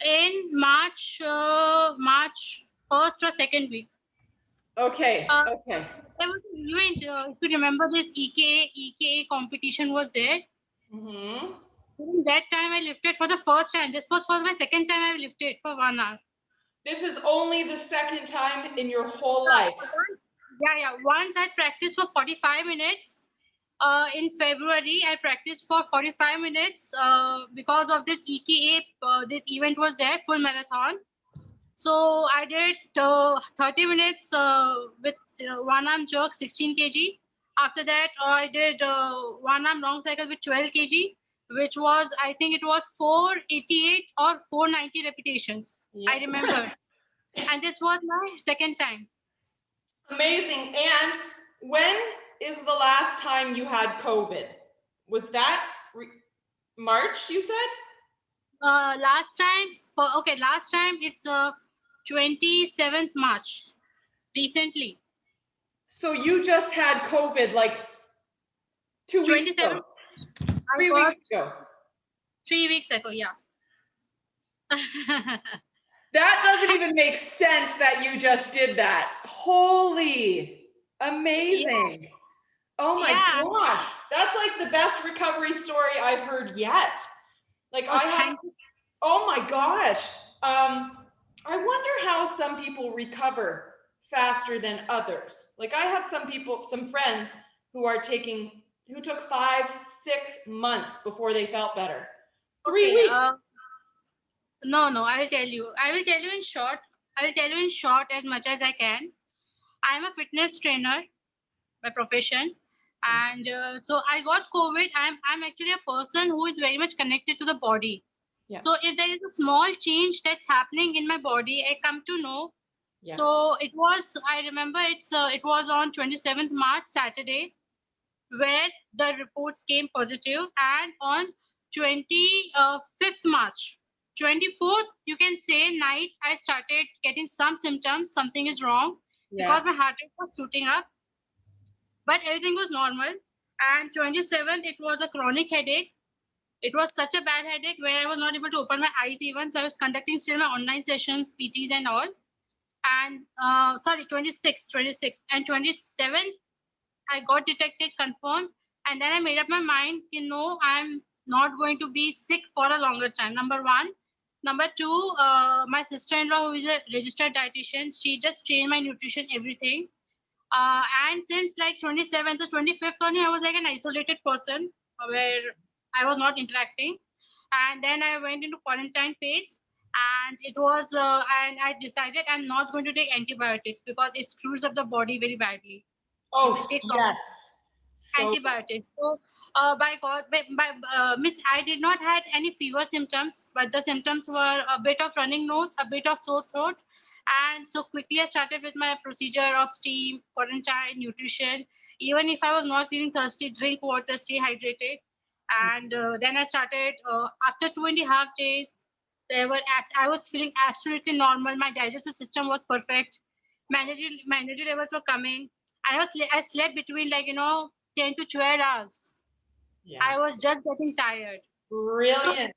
In March 1st or 2nd week. Okay, okay. There was an event, if you remember this EKA competition was there. Mm-hmm. During that time I lifted for the first time. This was for my second time I lifted for 1 hour. This is only the second time in your whole life. Yeah. Once I practiced for 45 minutes. In February, I practiced for 45 minutes because of this EKA. This event was there, full marathon. So I did 30 minutes with 1 arm jerk, 16 kg. After that, I did 1 arm long cycle with 12 kg, which was, I think it was 488 or 490 repetitions. Yep. I remember. And this was my second time. Amazing. And when is the last time you had COVID? Was that March, you said? Last time it's 27th March, recently. So you just had COVID like 2 weeks ago? 3 weeks ago? 3 weeks ago, yeah. That doesn't even make sense that you just did that. Holy, amazing. Yeah. Oh my gosh. That's like the best recovery story I've heard yet. Like oh my gosh. I wonder how some people recover faster than others. Like I have some friends who took 5-6 months before they felt better. 3 weeks. No, I will tell you. I will tell you in short as much as I can. I am a fitness trainer by profession. And so I got COVID. I'm actually a person who is very much connected to the body. Yeah. So if there is a small change that's happening in my body, I come to know. Yeah. So it was, I remember it was on 27th March, Saturday, where the reports came positive, and on 25th March, 24th, you can say night, I started getting some symptoms, something is wrong, Yeah. because my heart rate was shooting up, but everything was normal. And 27th, it was a chronic headache. It was such a bad headache where I was not able to open my eyes even. So I was conducting still my online sessions, PTs and all. And sorry, 26th and 27th, I got detected, confirmed. And then I made up my mind, I'm not going to be sick for a longer time. Number one. Number two, my sister-in-law, who is a registered dietitian, she just changed my nutrition, everything. And since like 27th, so 25th only, I was like an isolated person where I was not interacting. And then I went into quarantine phase. And and I decided I'm not going to take antibiotics because it screws up the body very badly. Oh, It takes yes. So antibiotics. So, by God, Miss, I did not had any fever symptoms, but the symptoms were a bit of running nose, a bit of sore throat, and so quickly I started with my procedure of steam, quarantine, nutrition. Even if I was not feeling thirsty, drink water, stay hydrated, and then I started. After 2.5 days, I was feeling absolutely normal. My digestive system was perfect. My energy levels were coming. I slept between 10 to 12 hours. yeah. I was just getting tired. Brilliant.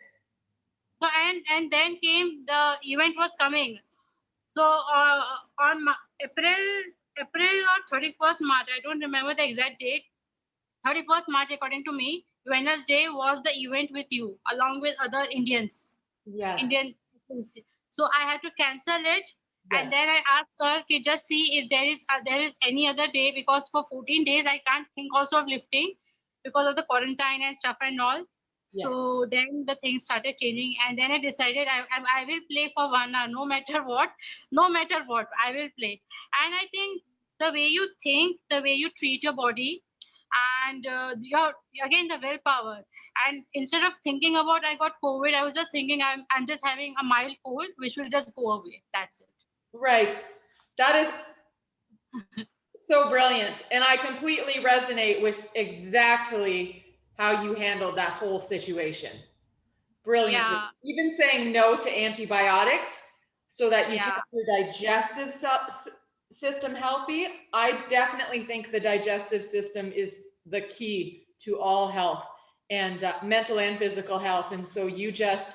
So and then came the event was coming. So on April or 31st March, I don't remember the exact date. 31st March, according to me, Wednesday was the event with you, along with other Indians. Yes. Indian. So I had to cancel it. Yes. And then I asked sir, "Ki just see if there is any other day, because for 14 days I can't think also of lifting because of the quarantine and stuff and all." Yeah. So then the things started changing, and then I decided I will play for 1 hour, no matter what, I will play. And I think the way you think, the way you treat your body, and your again the willpower. And instead of thinking about I got COVID, I was just thinking I'm just having a mild cold, which will just go away. That's it. Right. That is so brilliant. And I completely resonate with exactly how you handled that whole situation. Brilliant. Yeah. Even saying no to antibiotics so that you Yeah. keep your digestive system healthy. I definitely think the digestive system is the key to all health and mental and physical health. And so you just,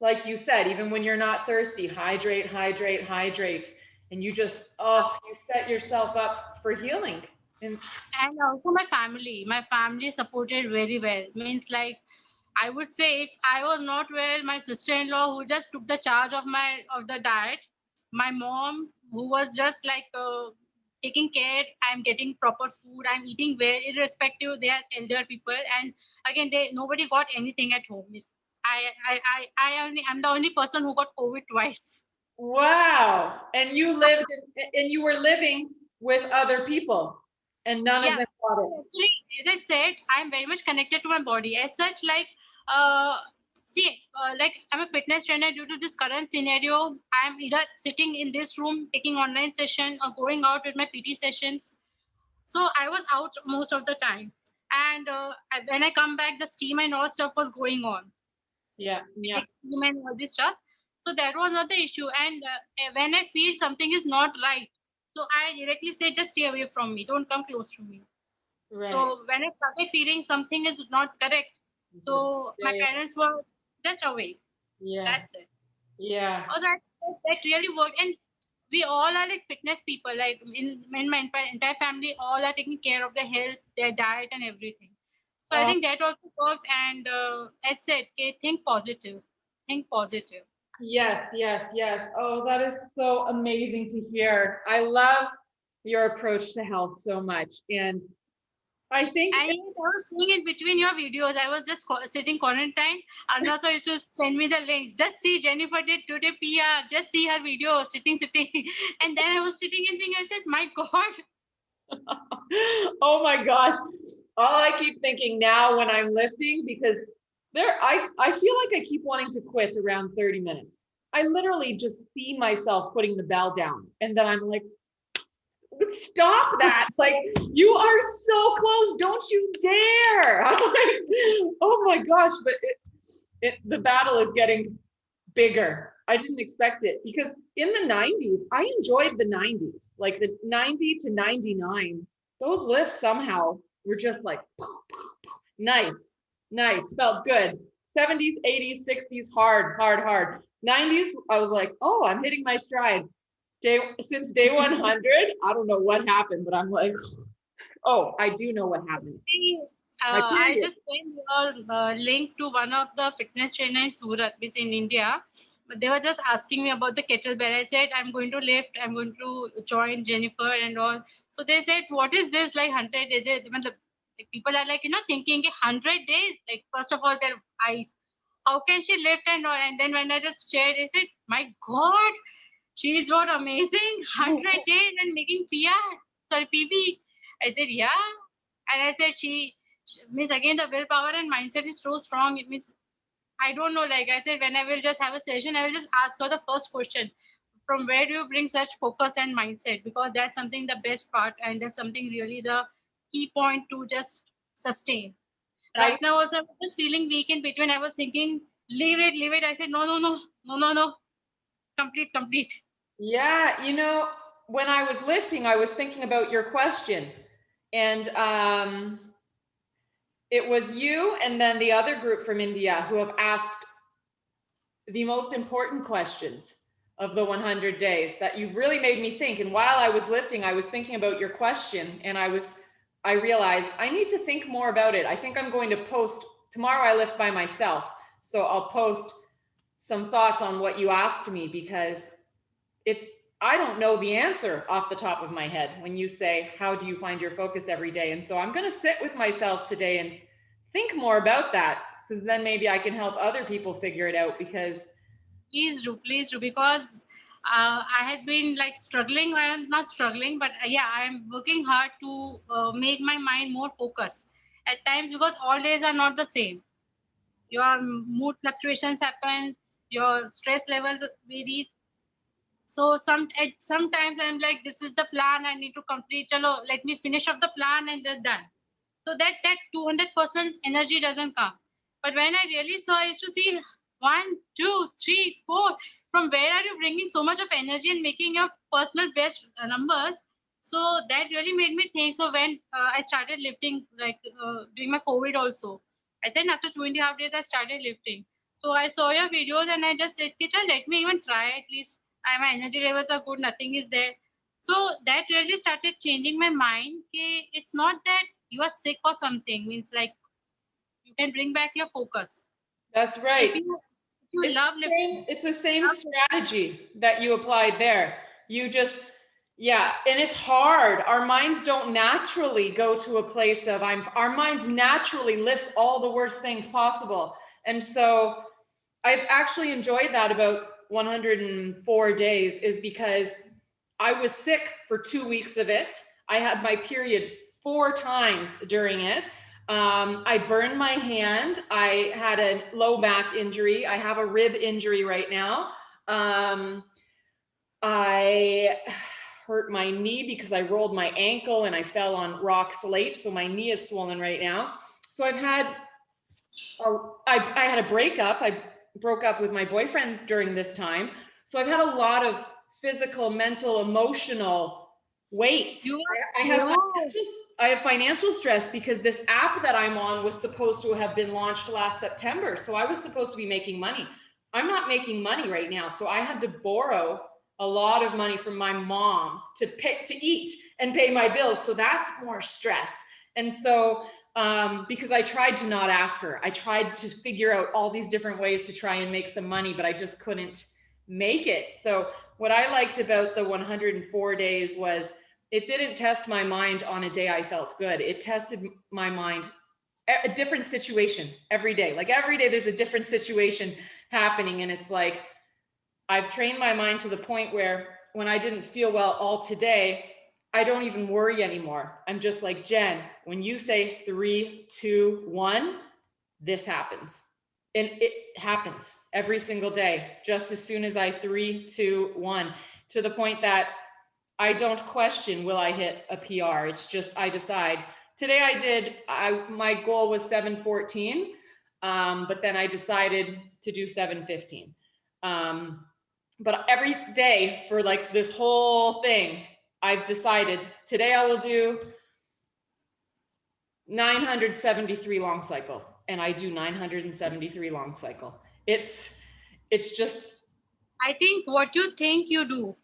like you said, even when you're not thirsty, hydrate, hydrate, hydrate. And you just, you set yourself up for healing. And also my family supported very well. Means like, I would say if I was not well, my sister-in-law who just took the charge of the diet, my mom who was just like taking care, I'm getting proper food, I'm eating well, irrespective they are elder people, and again nobody got anything at home. I'm the only person who got COVID twice. Wow. And you you were living with other people and none of them got it. Actually, as I said, I'm very much connected to my body. As such, like, uh, like I'm a fitness trainer. Due to this current scenario, I'm either sitting in this room taking online session or going out with my PT sessions. So I was out most of the time. And when I come back, the steam and all stuff was going on. Yeah. Yeah. Steam and all this stuff. So that was not the issue. And when I feel something is not right, so I directly say, just stay away from me. Don't come close to me. Right. So when I started feeling something is not correct, so my parents were just away. Yeah. That's it. Yeah. Oh, that really worked. And we all are like fitness people. Like in my entire family, all are taking care of their health, their diet, and everything. So I think that also worked. And as said, okay, think positive. Think positive. Yes, yes, yes. Oh, that is so amazing to hear. I love your approach to health so much. And I think, And yes, I was seeing in between your videos. I was just sitting quarantine. And also used to send me the links. Just see Jennifer did today PR. Just see her video sitting. And then I was sitting and thinking, I said, my God. oh my gosh. all I keep thinking now when I'm lifting, because I feel like I keep wanting to quit around 30 minutes. I literally just see myself putting the bell down, and then I'm like, stop that. Like, you are so close. Don't you dare. I'm like, oh my gosh, but the battle is getting bigger. I didn't expect it, because in the 90s, I enjoyed the 90s, like the 90 to 99. Those lifts somehow were just like nice, nice, felt good. 70s, 80s, 60s, hard, hard, hard. 90s, I was like, oh, I'm hitting my stride. Since day 100, I don't know what happened, but I'm like, oh, I do know what happened. I just sent your link to one of the fitness trainer in Surat, which is in India. But they were just asking me about the kettlebell. I said, I'm going to lift, I'm going to join Jennifer and all. So they said, what is this, like 100 days? Like, people are like, thinking 100 days. Like, first of all, their eyes, how can she lift and all? And then when I just shared, they said, my God, she is what amazing, 100 days and making PR, sorry, PB. I said, yeah. And I said, she means again the willpower and mindset is so strong. It means I don't know. Like I said, when I will just have a session, I will just ask her the first question: from where do you bring such focus and mindset? Because that's something the best part, and that's something really the key point to just sustain. Right now, also I was just feeling weak in between. I was thinking, leave it, leave it. I said, no, no, no, no, no, no, complete, complete. Yeah, when I was lifting, I was thinking about your question, and it was you and then the other group from India who have asked the most important questions of the 100 days that you really made me think. And while I was lifting, I was thinking about your question, and I realized I need to think more about it. I think I'm going to post tomorrow. I lift by myself, so I'll post some thoughts on what you asked me, because I don't know the answer off the top of my head when you say, how do you find your focus every day? And so I'm going to sit with myself today and think more about that, because then maybe I can help other people figure it out. Because please do, because I had been like struggling. I am not struggling, but yeah, I am working hard to make my mind more focused at times, because all days are not the same. Your mood fluctuations happen, your stress levels varies. So sometimes I'm like, this is the plan I need to complete. Chalo, let me finish up the plan and just done. So that 200% energy doesn't come. But when I really saw, I used to see 1, 2, 3, 4. From where are you bringing so much of energy and making your personal best numbers? So that really made me think. So when I started lifting, like during my COVID also, I said after 2.5 days I started lifting. So I saw your videos and I just said, Kicha, let me even try at least. My energy levels are good, nothing is there. So that really started changing my mind. It's not that you are sick or something, means like you can bring back your focus. that's right. If you love lifting, It's the same strategy that you applied there. You just, yeah, and it's hard. Our minds don't naturally go to a place of our minds naturally list all the worst things possible. And so I've actually enjoyed that about 104 days, is because I was sick for 2 weeks of it. I had my period 4 times during it. I burned my hand. I had a low back injury. I have a rib injury right now. I hurt my knee because I rolled my ankle and I fell on rock slate. So my knee is swollen right now. So I had a breakup. I broke up with my boyfriend during this time. So I've had a lot of physical, mental, emotional weight. I have financial stress because this app that I'm on was supposed to have been launched last September. So I was supposed to be making money. I'm not making money right now. So I had to borrow a lot of money from my mom to eat and pay my bills. So that's more stress. And so because I tried to not ask her, I tried to figure out all these different ways to try and make some money, but I just couldn't make it. So what I liked about the 104 days was it didn't test my mind on a day I felt good. It tested my mind, a different situation every day. Like every day there's a different situation happening. And it's like, I've trained my mind to the point where when I didn't feel well all today, I don't even worry anymore. I'm just like, Jen, when you say 3, 2, 1, this happens. And it happens every single day, just as soon as I 3, 2, 1, to the point that I don't question, will I hit a PR? It's just, I decide. Today my goal was 7:14, but then I decided to do 7:15. But every day for like this whole thing, I've decided today I will do 973 long cycle, and I do 973 long cycle. It's just, I think what you think you do.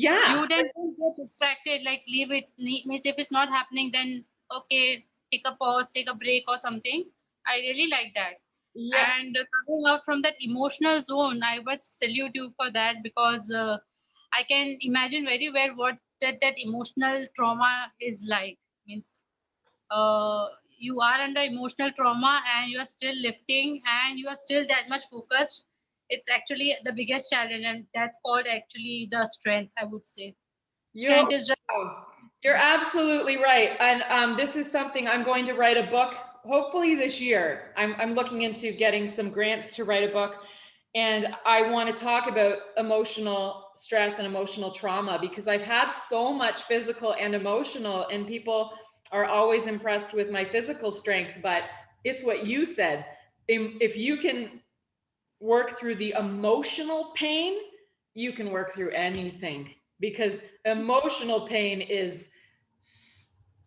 yeah. You then don't get distracted, like leave it. Means if it's not happening, then okay, take a pause, take a break or something. I really like that. Yeah. And coming out from that emotional zone, I must salute you for that, because I can imagine very well what that emotional trauma is like. Means you are under emotional trauma and you are still lifting and you are still that much focused. It's actually the biggest challenge, and that's called actually the strength, I would say. You're, Strength is just you're absolutely right. And this is something I'm going to write a book, hopefully this year. I'm looking into getting some grants to write a book. And I want to talk about emotional stress and emotional trauma, because I've had so much physical and emotional, and people are always impressed with my physical strength. But it's what you said. If you can work through the emotional pain, you can work through anything, because emotional pain is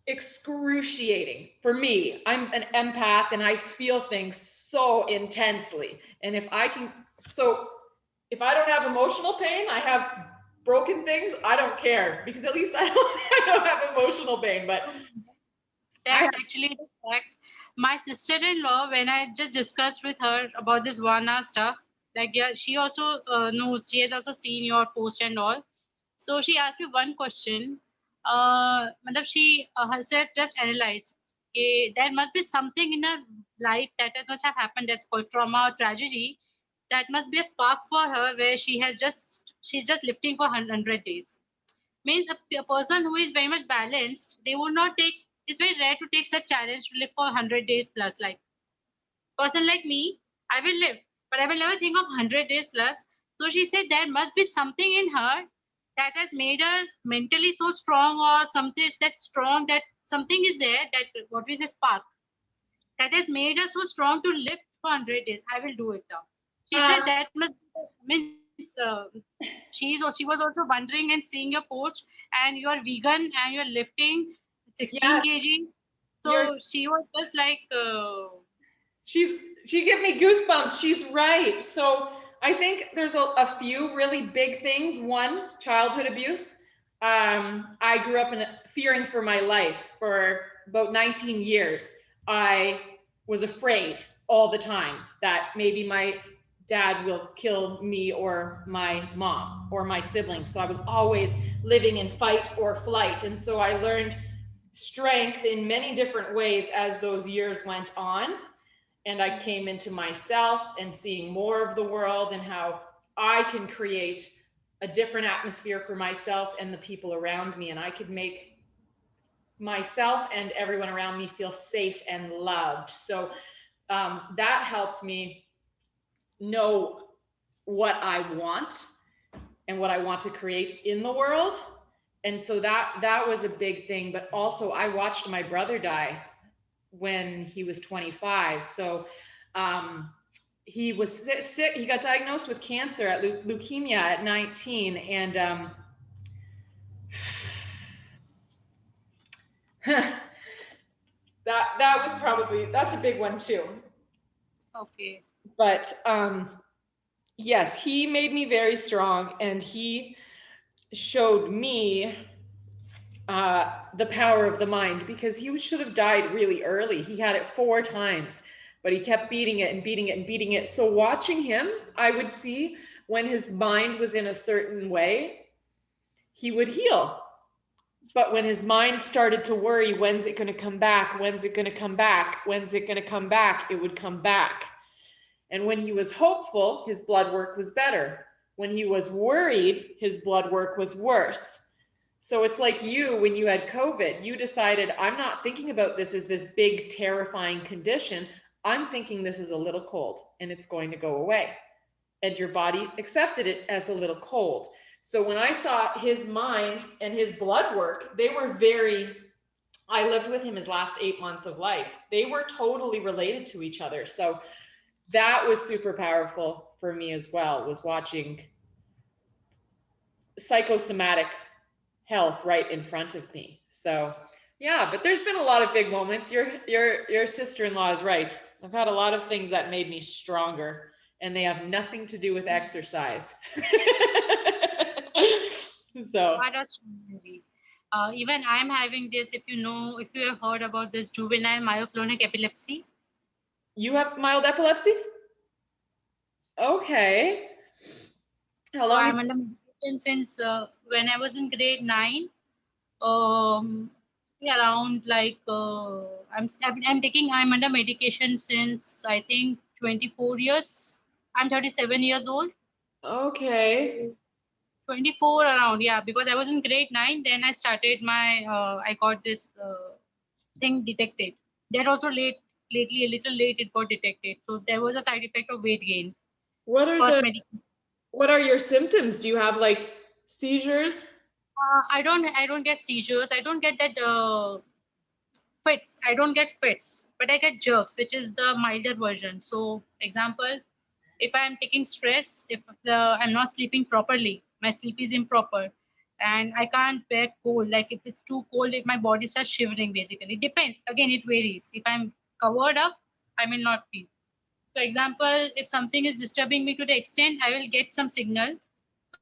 excruciating for me. I'm an empath and I feel things so intensely. And if I don't have emotional pain, I have broken things, I don't care, because at least I don't have emotional pain. But that's actually the fact. My sister-in-law, when I just discussed with her about this Vana stuff, like yeah, she also knows, she has also seen your post and all. So she asked me one question. Matlab she herself just analyzed. Okay, there must be something in her life that must have happened that's called trauma or tragedy. That must be a spark for her where she's just lifting for 100 days. Means a person who is very much balanced, they would not take, it's very rare to take such challenge to live for 100 days plus. Like person like me, I will live, but I will never think of 100 days plus. So she said there must be something in her that has made her mentally so strong, or something that's strong, that something is there, that what is a spark that has made her so strong to live for 100 days. I will do it now. She said that must means she was also wondering and seeing your post, and you are vegan and you're lifting 16 yes, kg. you're So she was just like, she gave me goosebumps. She's right. So I think there's a few really big things. One, childhood abuse. I grew up fearing for my life for about 19 years. I was afraid all the time that maybe my dad will kill me or my mom or my siblings. So I was always living in fight or flight. And so I learned strength in many different ways as those years went on. And I came into myself and seeing more of the world and how I can create a different atmosphere for myself and the people around me. And I could make myself and everyone around me feel safe and loved. So that helped me know what I want and what I want to create in the world. And so that was a big thing. But also I watched my brother die when he was 25. So he was sick. He got diagnosed with cancer at leukemia at 19. And that was probably, that's a big one too. okay. But yes, he made me very strong, and he showed me the power of the mind, because he should have died really early. He had it 4 times, but he kept beating it and beating it and beating it. So watching him, I would see when his mind was in a certain way, he would heal. But when his mind started to worry, when's it going to come back? When's it going to come back? When's it going to come back? It would come back. And when he was hopeful, his blood work was better. When he was worried, his blood work was worse. So it's like you, when you had COVID, you decided, I'm not thinking about this as this big, terrifying condition. I'm thinking this is a little cold and it's going to go away. And your body accepted it as a little cold. So when I saw his mind and his blood work, they were very, I lived with him his last 8 months of life. They were totally related to each other. So that was super powerful for me as well, was watching psychosomatic health right in front of me. So yeah, but there's been a lot of big moments. Your sister-in-law is right. I've had a lot of things that made me stronger, and they have nothing to do with exercise. So What a story. Even I'm having this, if you have heard about this juvenile myoclonic epilepsy. you have mild epilepsy? Okay. How So long? I'm under medication since when I was in grade 9. See, around like I'm under medication since I think 24 years. I'm 37 years old. Okay. 24 around, yeah, because I was in grade 9. Then I started I got this thing detected. That also lately, a little late, it got detected. So there was a side effect of weight gain. What are First the medication. what are your symptoms? Do you have like seizures? I don't get seizures. I don't get that fits. I don't get fits, but I get jerks, which is the milder version. So, example, if I'm taking stress, if I'm not sleeping properly, my sleep is improper, and I can't bear cold. Like if it's too cold, if my body starts shivering, basically, it depends. Again, it varies. If I'm covered up, I may not feel. So, example, if something is disturbing me to the extent, I will get some signal.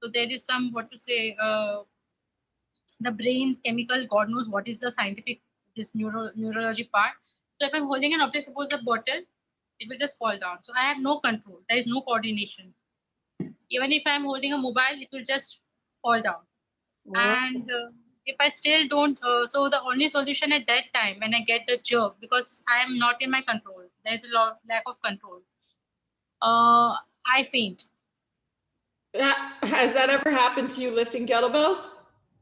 So there is some what to say. The brain's chemical, God knows what is the scientific this neurology part. So if I'm holding an object, suppose the bottle, it will just fall down. So I have no control. There is no coordination. Even if I'm holding a mobile, it will just fall down. Wow. And if I still don't, so the only solution at that time when I get the jerk, because I am not in my control, there's a lack of control. I faint. Has that ever happened to you lifting kettlebells?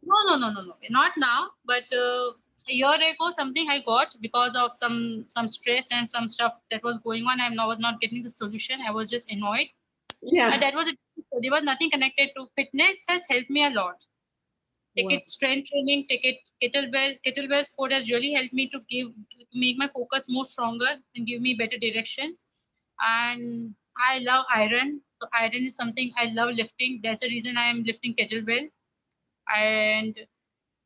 No. Not now, but a year ago, something I got because of some stress and some stuff that was going on. I was not getting the solution. I was just annoyed. Yeah. And that was it. There was nothing connected to fitness. Has helped me a lot. Take Wow. it strength training. Take it kettlebell sport has really helped me to make my focus more stronger and give me better direction. And I love iron. So iron is something I love lifting. That's the reason I am lifting kettlebell. And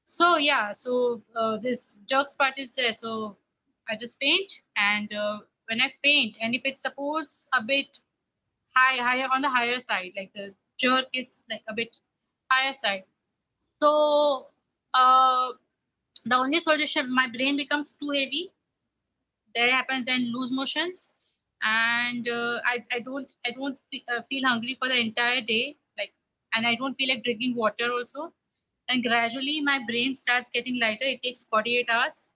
so yeah, so this jerks part is there. So I just paint, and when I paint, and if it's suppose a bit higher on the higher side, like the jerk is like a bit higher side. So the only solution, my brain becomes too heavy. There happens then loose motions, and I don't feel hungry for the entire day, like, and I don't feel like drinking water also. And gradually my brain starts getting lighter. It takes 48 hours.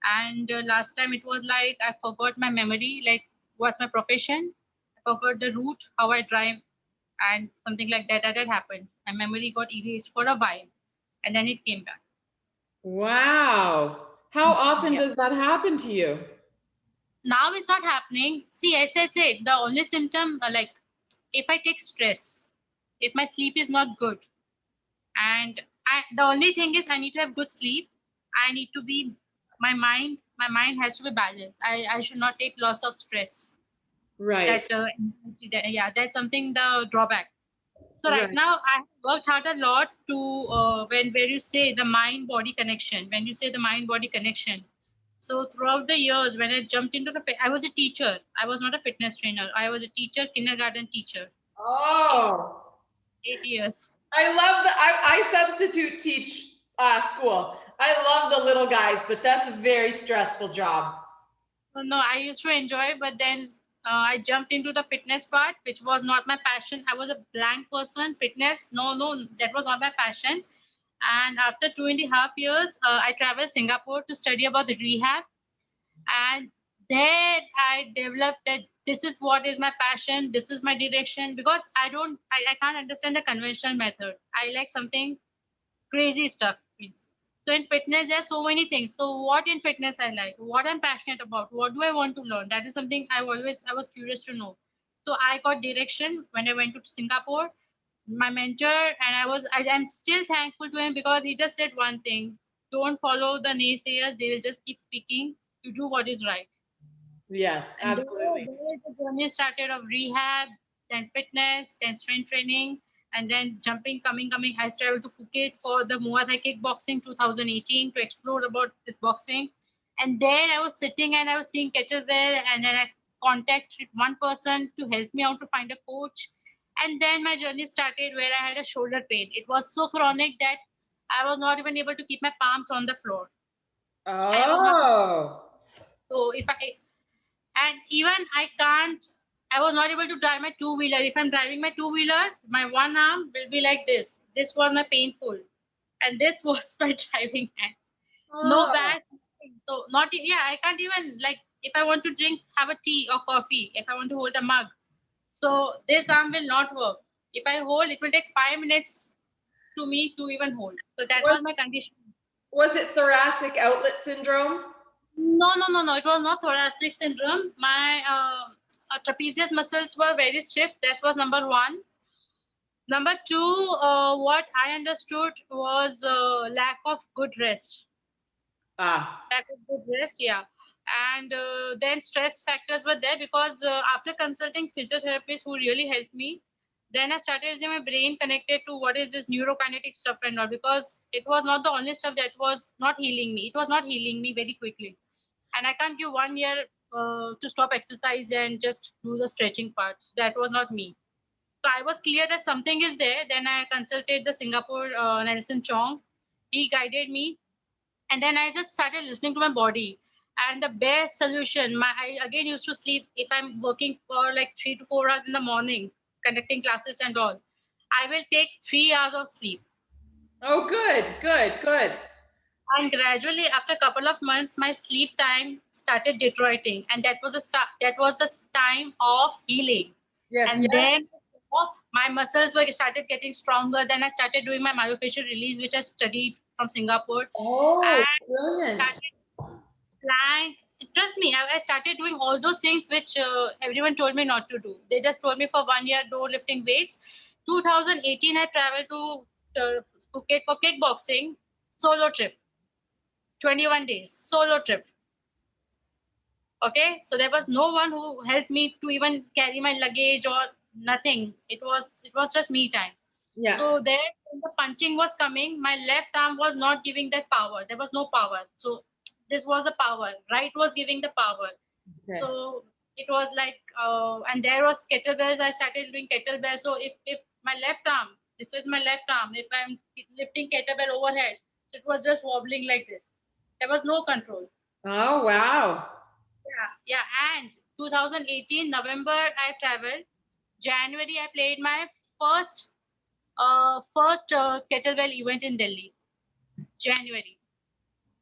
And last time it was like I forgot my memory, like what's my profession, I forgot the route, how I drive, and something like that had happened. My memory got erased for a while, and then it came back. Wow. How often Yeah. does that happen to you? Now it's not happening. See, as I said, the only symptom, like if I take stress, if my sleep is not good, and the only thing is I need to have good sleep. I need to be my mind has to be balanced. I should not take lots of stress. Right. Yeah, that's something the drawback. So right Right. now I have worked hard a lot to where you say the mind body connection. When you say the mind body connection, so throughout the years when I jumped into I was a teacher. I was not a fitness trainer. I was a teacher, kindergarten teacher. Oh, 8 years. I love I substitute teach school. I love the little guys, but that's a very stressful job. No, I used to enjoy, but then I jumped into the fitness part, which was not my passion. I was a blank person. Fitness, no, that was not my passion. And after 2.5 years, I traveled Singapore to study about the rehab. And there I developed that this is what is my passion. This is my direction, because I can't understand the conventional method. I like something crazy stuff. means. So in fitness, there are so many things. So what in fitness I like, what I'm passionate about, what do I want to learn? That is something I was curious to know. So I got direction when I went to Singapore. My mentor, and I'm still thankful to him because he just said one thing: don't follow the naysayers. They'll just keep speaking. You do what is right. Yes, And absolutely. there the journey started of rehab, then fitness, then strength training, and then jumping, coming. I traveled to Phuket for the Muay Thai kickboxing 2018 to explore about this boxing. And there I was sitting and I was seeing kettlebell, and then I contacted one person to help me out to find a coach. And then my journey started where I had a shoulder pain. It was so chronic that I was not even able to keep my palms on the floor. I was not. Oh, So if I and even I was not able to drive my two-wheeler. If I'm driving my two-wheeler, my one arm will be like this was my painful, and this was my driving hand. No oh. back, so not yeah, I can't even, like, if I want to drink, have a tea or coffee, if I want to hold a mug, so this arm will not work. If I hold, it will take 5 minutes to me to even hold. So that Was, was my condition. was it thoracic outlet syndrome? No. It was not thoracic syndrome. My trapezius muscles were very stiff. That was number one. Number two, what I understood was lack of good rest. Ah, Lack of good rest, yeah. And then stress factors were there because after consulting physiotherapists who really helped me, then I started getting my brain connected to what is this neurokinetic stuff and all, because it was not the only stuff that was not healing me. It was not healing me very quickly. And I can't give 1 year to stop exercise and just do the stretching part. That was not me. So I was clear that something is there. Then I consulted the Singapore Nelson Chong. He guided me, and then I just started listening to my body. And the best solution, I again used to sleep if I'm working for like 3 to 4 hours in the morning, conducting classes and all. I will take 3 hours of sleep. oh, good. And gradually, after a couple of months, my sleep time started deteriorating, and that was the start. That was the time of healing. Yes, And then my muscles were started getting stronger. Then I started doing my myofascial release, which I studied from Singapore. oh, And brilliant. started plank. Trust me, I started doing all those things which everyone told me not to do. They just told me for 1 year, no lifting weights. 2018, I traveled to Phuket for kickboxing, solo trip, 21 days, solo trip. Okay, so there was no one who helped me to even carry my luggage or nothing. It was just me time. Yeah, So there, when the punching was coming, my left arm was not giving that power. There was no power. So this was the power. Right was giving the power. okay. So it was like, and there was kettlebells. I started doing kettlebells. So if my left arm, this is my left arm. If I'm lifting kettlebell overhead, so it was just wobbling like this. There was no control. Oh, wow. Yeah. And 2018 November I traveled. January I played my first kettlebell event in Delhi. January.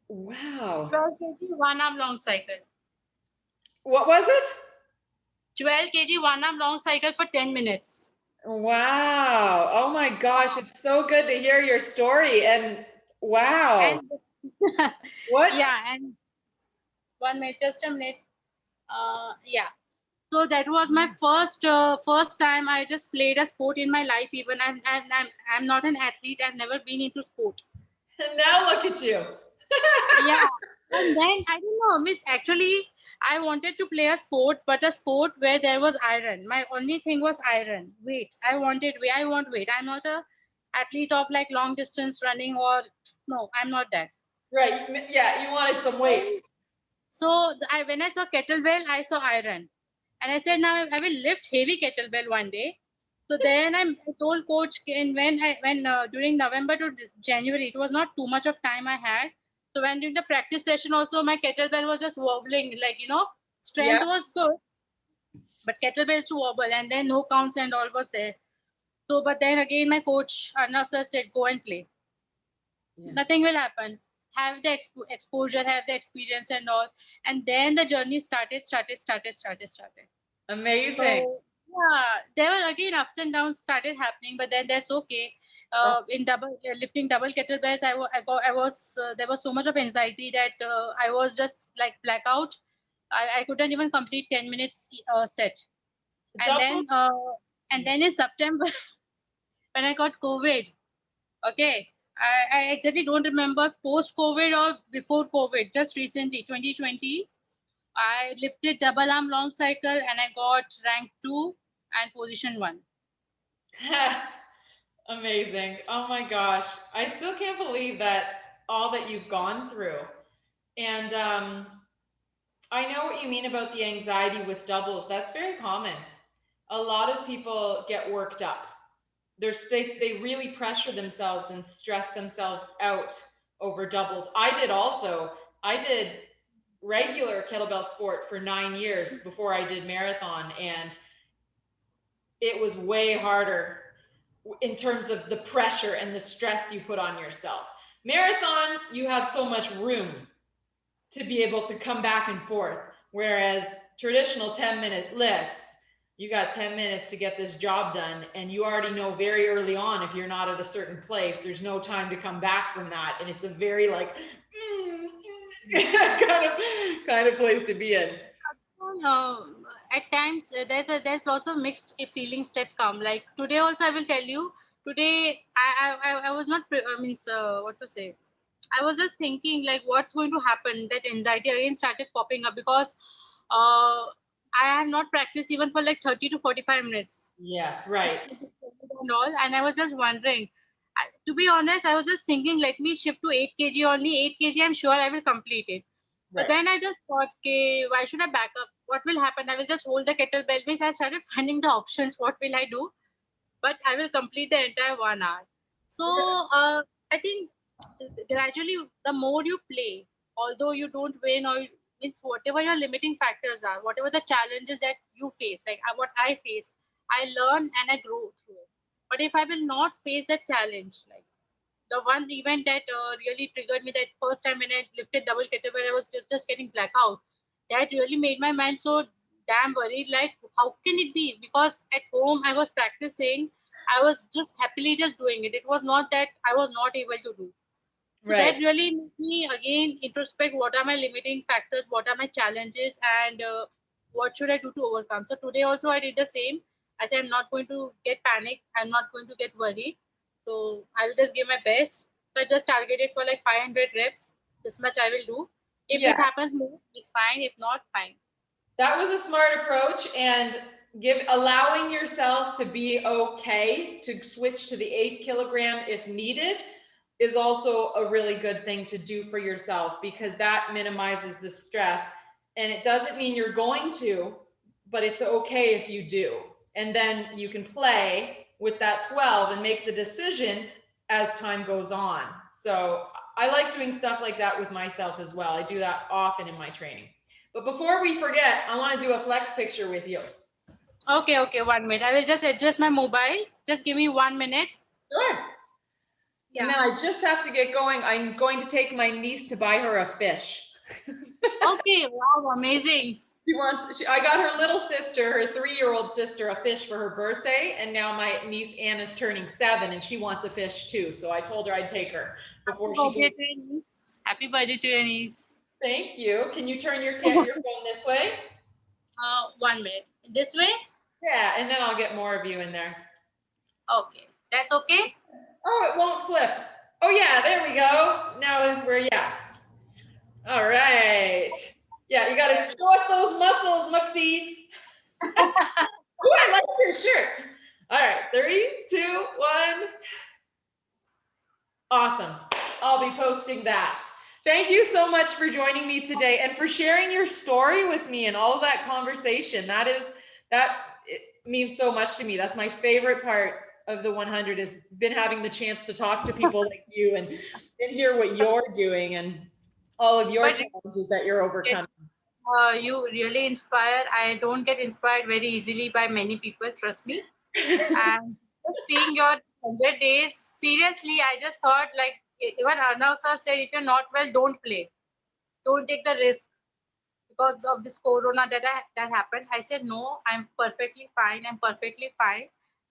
Wow. 12 kg one arm long cycle. What was it? 12 kg one arm long cycle for 10 minutes. Wow. Oh my gosh, it's so good to hear your story. And wow. And What? yeah, and 1 minute, just a minute. Yeah. So that was my first time I just played a sport in my life. Even I'm not an athlete. I've never been into sport. And now look at you. Yeah. And then I don't know, Miss. Actually, I wanted to play a sport, but a sport where there was iron. My only thing was iron. Weight. I want weight. I'm not a athlete of like long distance running or no. I'm not that. Right. Yeah, you wanted some weight. So when I saw kettlebell, I saw iron, and I said, now I will lift heavy kettlebell one day. So then I told coach, and when during November to January, it was not too much of time I had. So when doing the practice session, also my kettlebell was just wobbling, like strength Yeah. was good, but kettlebell is to wobble, and then no counts and all was there. So, but then again, my coach Arnav sir said, go and play. Yeah. Nothing will happen. Have the exposure, have the experience and all, and then the journey started. Amazing. So yeah, there were again ups and downs started happening, but then that's okay. in lifting double kettlebells, there was so much of anxiety that I was just like blackout. I couldn't even complete 10 minutes set. And Double. then in September, when I got COVID, okay, I exactly don't remember post-COVID or before COVID, just recently, 2020, I lifted double arm long cycle and I got rank 2 and position 1. Amazing. Oh my gosh. I still can't believe that all that you've gone through. And I know what you mean about the anxiety with doubles. That's very common. A lot of people get worked up. They really pressure themselves and stress themselves out over doubles. I did also. I did regular kettlebell sport for 9 years before I did marathon, and it was way harder in terms of the pressure and the stress you put on yourself. Marathon, you have so much room to be able to come back and forth, whereas traditional 10-minute lifts, you got 10 minutes to get this job done, and you already know very early on if you're not at a certain place, there's no time to come back from that, and it's a very like kind of place to be in. At times there's lots of mixed feelings that come. Like today also, I will tell you. Today I was not what to say. I was just thinking like what's going to happen. That anxiety again started popping up because I have not practiced even for like 30 to 45 minutes. Yes, right. And all, and I was just wondering. To be honest, I was just thinking, let me shift to 8 kg only. 8 kg, I'm sure I will complete it. But then I just thought, okay, why should I back up? What will happen? I will just hold the kettlebell. Means I started finding the options. What will I do? But I will complete the entire 1 hour. So I think gradually, the more you play, although you don't win or means whatever your limiting factors are, whatever the challenges that you face, like what I face, I learn and I grow through it. But if I will not face that challenge, like the one event that really triggered me, that first time when I lifted double kettlebell, I was just getting blackout. That really made my mind so damn worried. Like, how can it be? Because at home I was practicing, I was just happily just doing it. It was not that I was not able to do. So that really made me again introspect what are my limiting factors, what are my challenges, and what should I do to overcome. So today also I did the same. I said I'm not going to get panicked. I'm not going to get worried. So I will just give my best. So I just targeted for like 500 reps. This much I will do. If it happens more, it's fine. If not, fine. That was a smart approach, and allowing yourself to be okay to switch to the 8 kilogram if needed is also a really good thing to do for yourself, because that minimizes the stress. And it doesn't mean you're going to, but it's okay if you do. And then you can play with that 12 and make the decision as time goes on. So I like doing stuff like that with myself as well. I do that often in my training. But before we forget, I want to do a flex picture with you. Okay, 1 minute. I will just adjust my mobile. Just give me 1 minute. Sure. Yeah. And then I just have to get going. I'm going to take my niece to buy her a fish. Okay, wow, amazing. I got her little sister, her 3-year-old sister, a fish for her birthday. And now my niece Anna's turning 7 and she wants a fish too. So I told her I'd take her before she goes. Happy birthday to your niece. Thank you. Can you turn your phone this way? 1 minute. This way? Yeah, and then I'll get more of you in there. Okay, that's okay? Oh, it won't flip. Oh yeah, there we go. Now we're, All right. Yeah, you gotta show us those muscles, Mukti. Ooh, I like your shirt. All right, 3, 2, 1. Awesome. I'll be posting that. Thank you so much for joining me today and for sharing your story with me and all of that conversation. That it means so much to me. That's my favorite part of the 100, has been having the chance to talk to people like you and hear what you're doing and all of your challenges that you're overcoming. You really inspire. I don't get inspired very easily by many people, trust me. And seeing your 100 days, seriously, I just thought, like, even Arnav sir said, if you're not well, don't play. Don't take the risk because of this corona that happened. I said, no, I'm perfectly fine.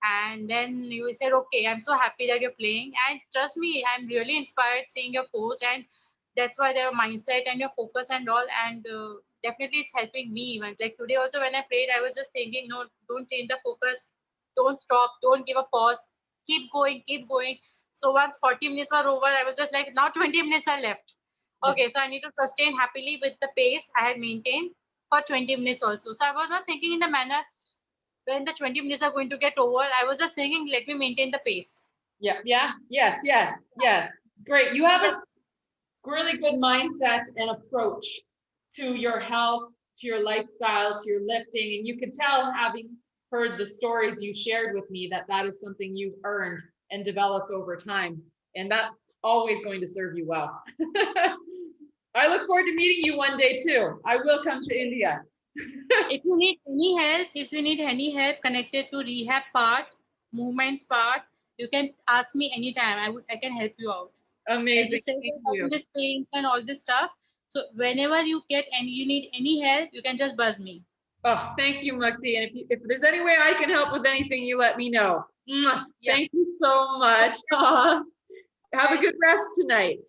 And then you said, okay, I'm so happy that you're playing. And trust me, I'm really inspired seeing your post. And that's why their mindset and your focus and all. And definitely it's helping me even. Like today also when I played, I was just thinking, no, don't change the focus. Don't stop. Don't give a pause. Keep going, keep going. So once 40 minutes were over, I was just like, now 20 minutes are left. Okay, so I need to sustain happily with the pace I had maintained for 20 minutes also. So I was not thinking in the manner when the 20 minutes are going to get over, I was just thinking, let me maintain the pace. Yeah, yeah, yes, yes, yes. Great. You have a really good mindset and approach to your health, to your lifestyle, to your lifting. And you could tell, having heard the stories you shared with me, that that is something you've earned and developed over time. And that's always going to serve you well. I look forward to meeting you one day too. I will come to India. If you need any help connected to rehab part, movements part, you can ask me anytime. I can help you out. As Amazing. you said, Thank having you. this pains and all this stuff. So whenever you get and you need any help, you can just buzz me. Oh, thank you, Mukti. And if there's any way I can help with anything, you let me know. Mwah. Yeah. Thank you so much. Have a good rest tonight.